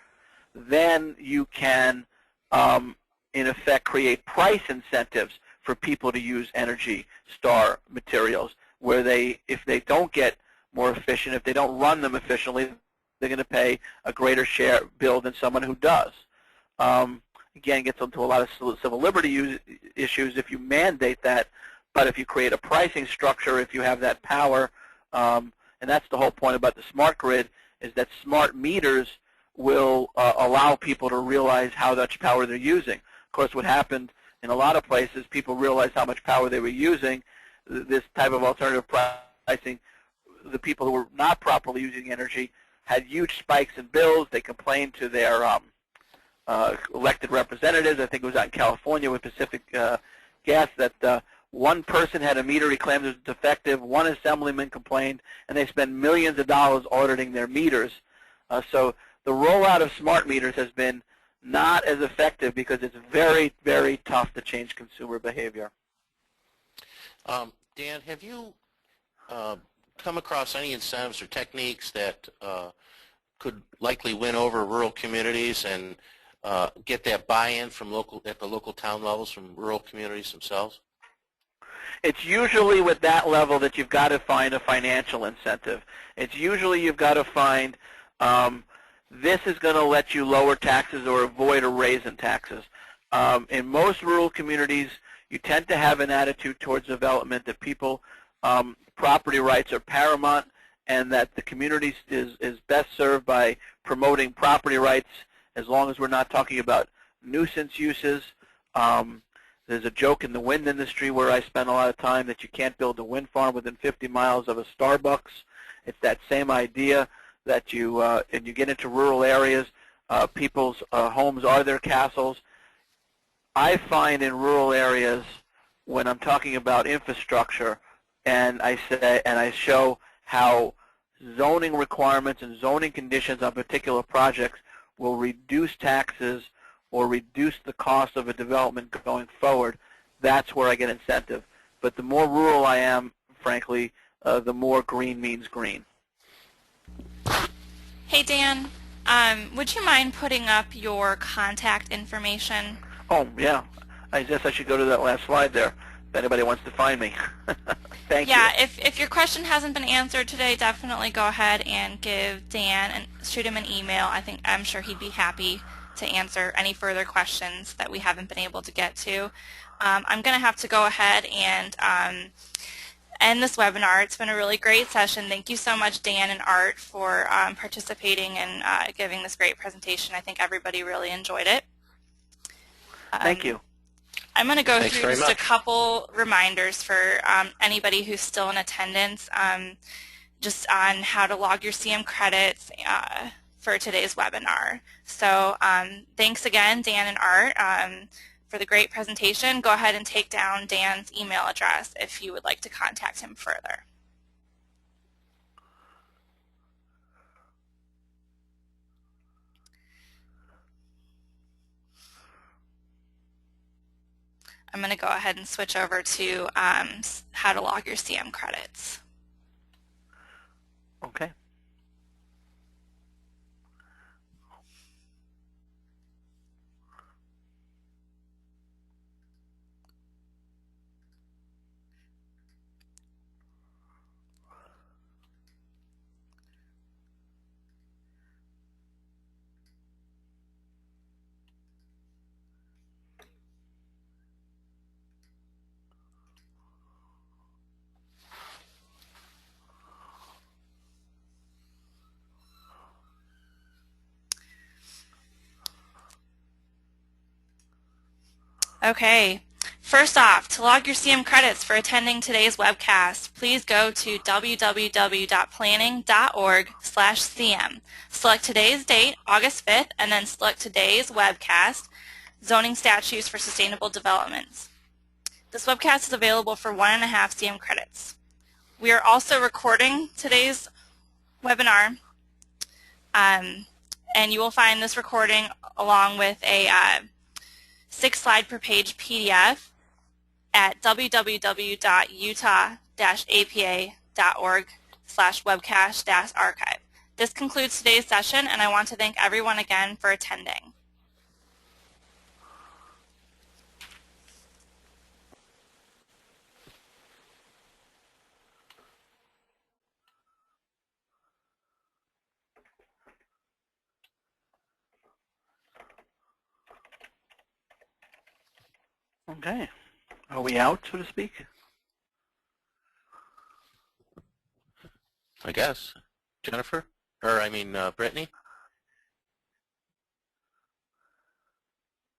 then you can, in effect, create price incentives for people to use Energy Star materials, where if they don't get more efficient, if they don't run them efficiently, they're going to pay a greater share bill than someone who does. Again, it gets into a lot of civil liberty issues if you mandate that, but if you create a pricing structure, if you have that power, and that's the whole point about the smart grid, is that smart meters will allow people to realize how much power they're using. Of course, what happened in a lot of places, people realized how much power they were using. This type of alternative pricing, the people who were not properly using energy had huge spikes in bills. They complained to their elected representatives. I think it was out in California with Pacific Gas that one person had a meter he claimed was defective, one assemblyman complained, and they spent millions of dollars auditing their meters. So the rollout of smart meters has been not as effective because it's very, very tough to change consumer behavior. Dan, have you come across any incentives or techniques that could likely win over rural communities and get that buy-in from at the local town levels from rural communities themselves? It's usually with that level that you've got to find a financial incentive. It's usually you've got to find this is going to let you lower taxes or avoid a raise in taxes. In most rural communities, you tend to have an attitude towards development that people, property rights are paramount, and that the community is best served by promoting property rights as long as we're not talking about nuisance uses. There's a joke in the wind industry where I spend a lot of time that you can't build a wind farm within 50 miles of a Starbucks. It's that same idea that and you get into rural areas, people's homes are their castles. I find in rural areas, when I'm talking about infrastructure, and I show how zoning requirements and zoning conditions on particular projects will reduce taxes or reduce the cost of a development going forward, that's where I get incentive. But the more rural I am, frankly, the more green means green. Hey, Dan, would you mind putting up your contact information? Oh, yeah. I guess I should go to that last slide there if anybody wants to find me. Thank you. Yeah, if your question hasn't been answered today, definitely go ahead and give Dan and shoot him an email. I'm sure he'd be happy to answer any further questions that we haven't been able to get to. I'm going to have to go ahead and end this webinar. It's been a really great session. Thank you so much, Dan and Art, for participating and giving this great presentation. I think everybody really enjoyed it. Thank you. I'm going to go Thanks through just very a much. couple reminders for anybody who's still in attendance, just on how to log your CM credits for today's webinar. So thanks again, Dan and Art, for the great presentation. Go ahead and take down Dan's email address if you would like to contact him further. I'm going to go ahead and switch over to how to log your CM credits. Okay. Okay, first off, to log your CM credits for attending today's webcast, please go to www.planning.org/CM. Select today's date, August 5th, and then select today's webcast, Zoning Statutes for Sustainable Developments. This webcast is available for 1.5 CM credits. We are also recording today's webinar, and you will find this recording along with a 6-slide per page PDF at www.utah-apa.org/webcast-archive. This concludes today's session, and I want to thank everyone again for attending. Okay. Are we out, so to speak? I guess. Jennifer? Or, I mean, Brittany?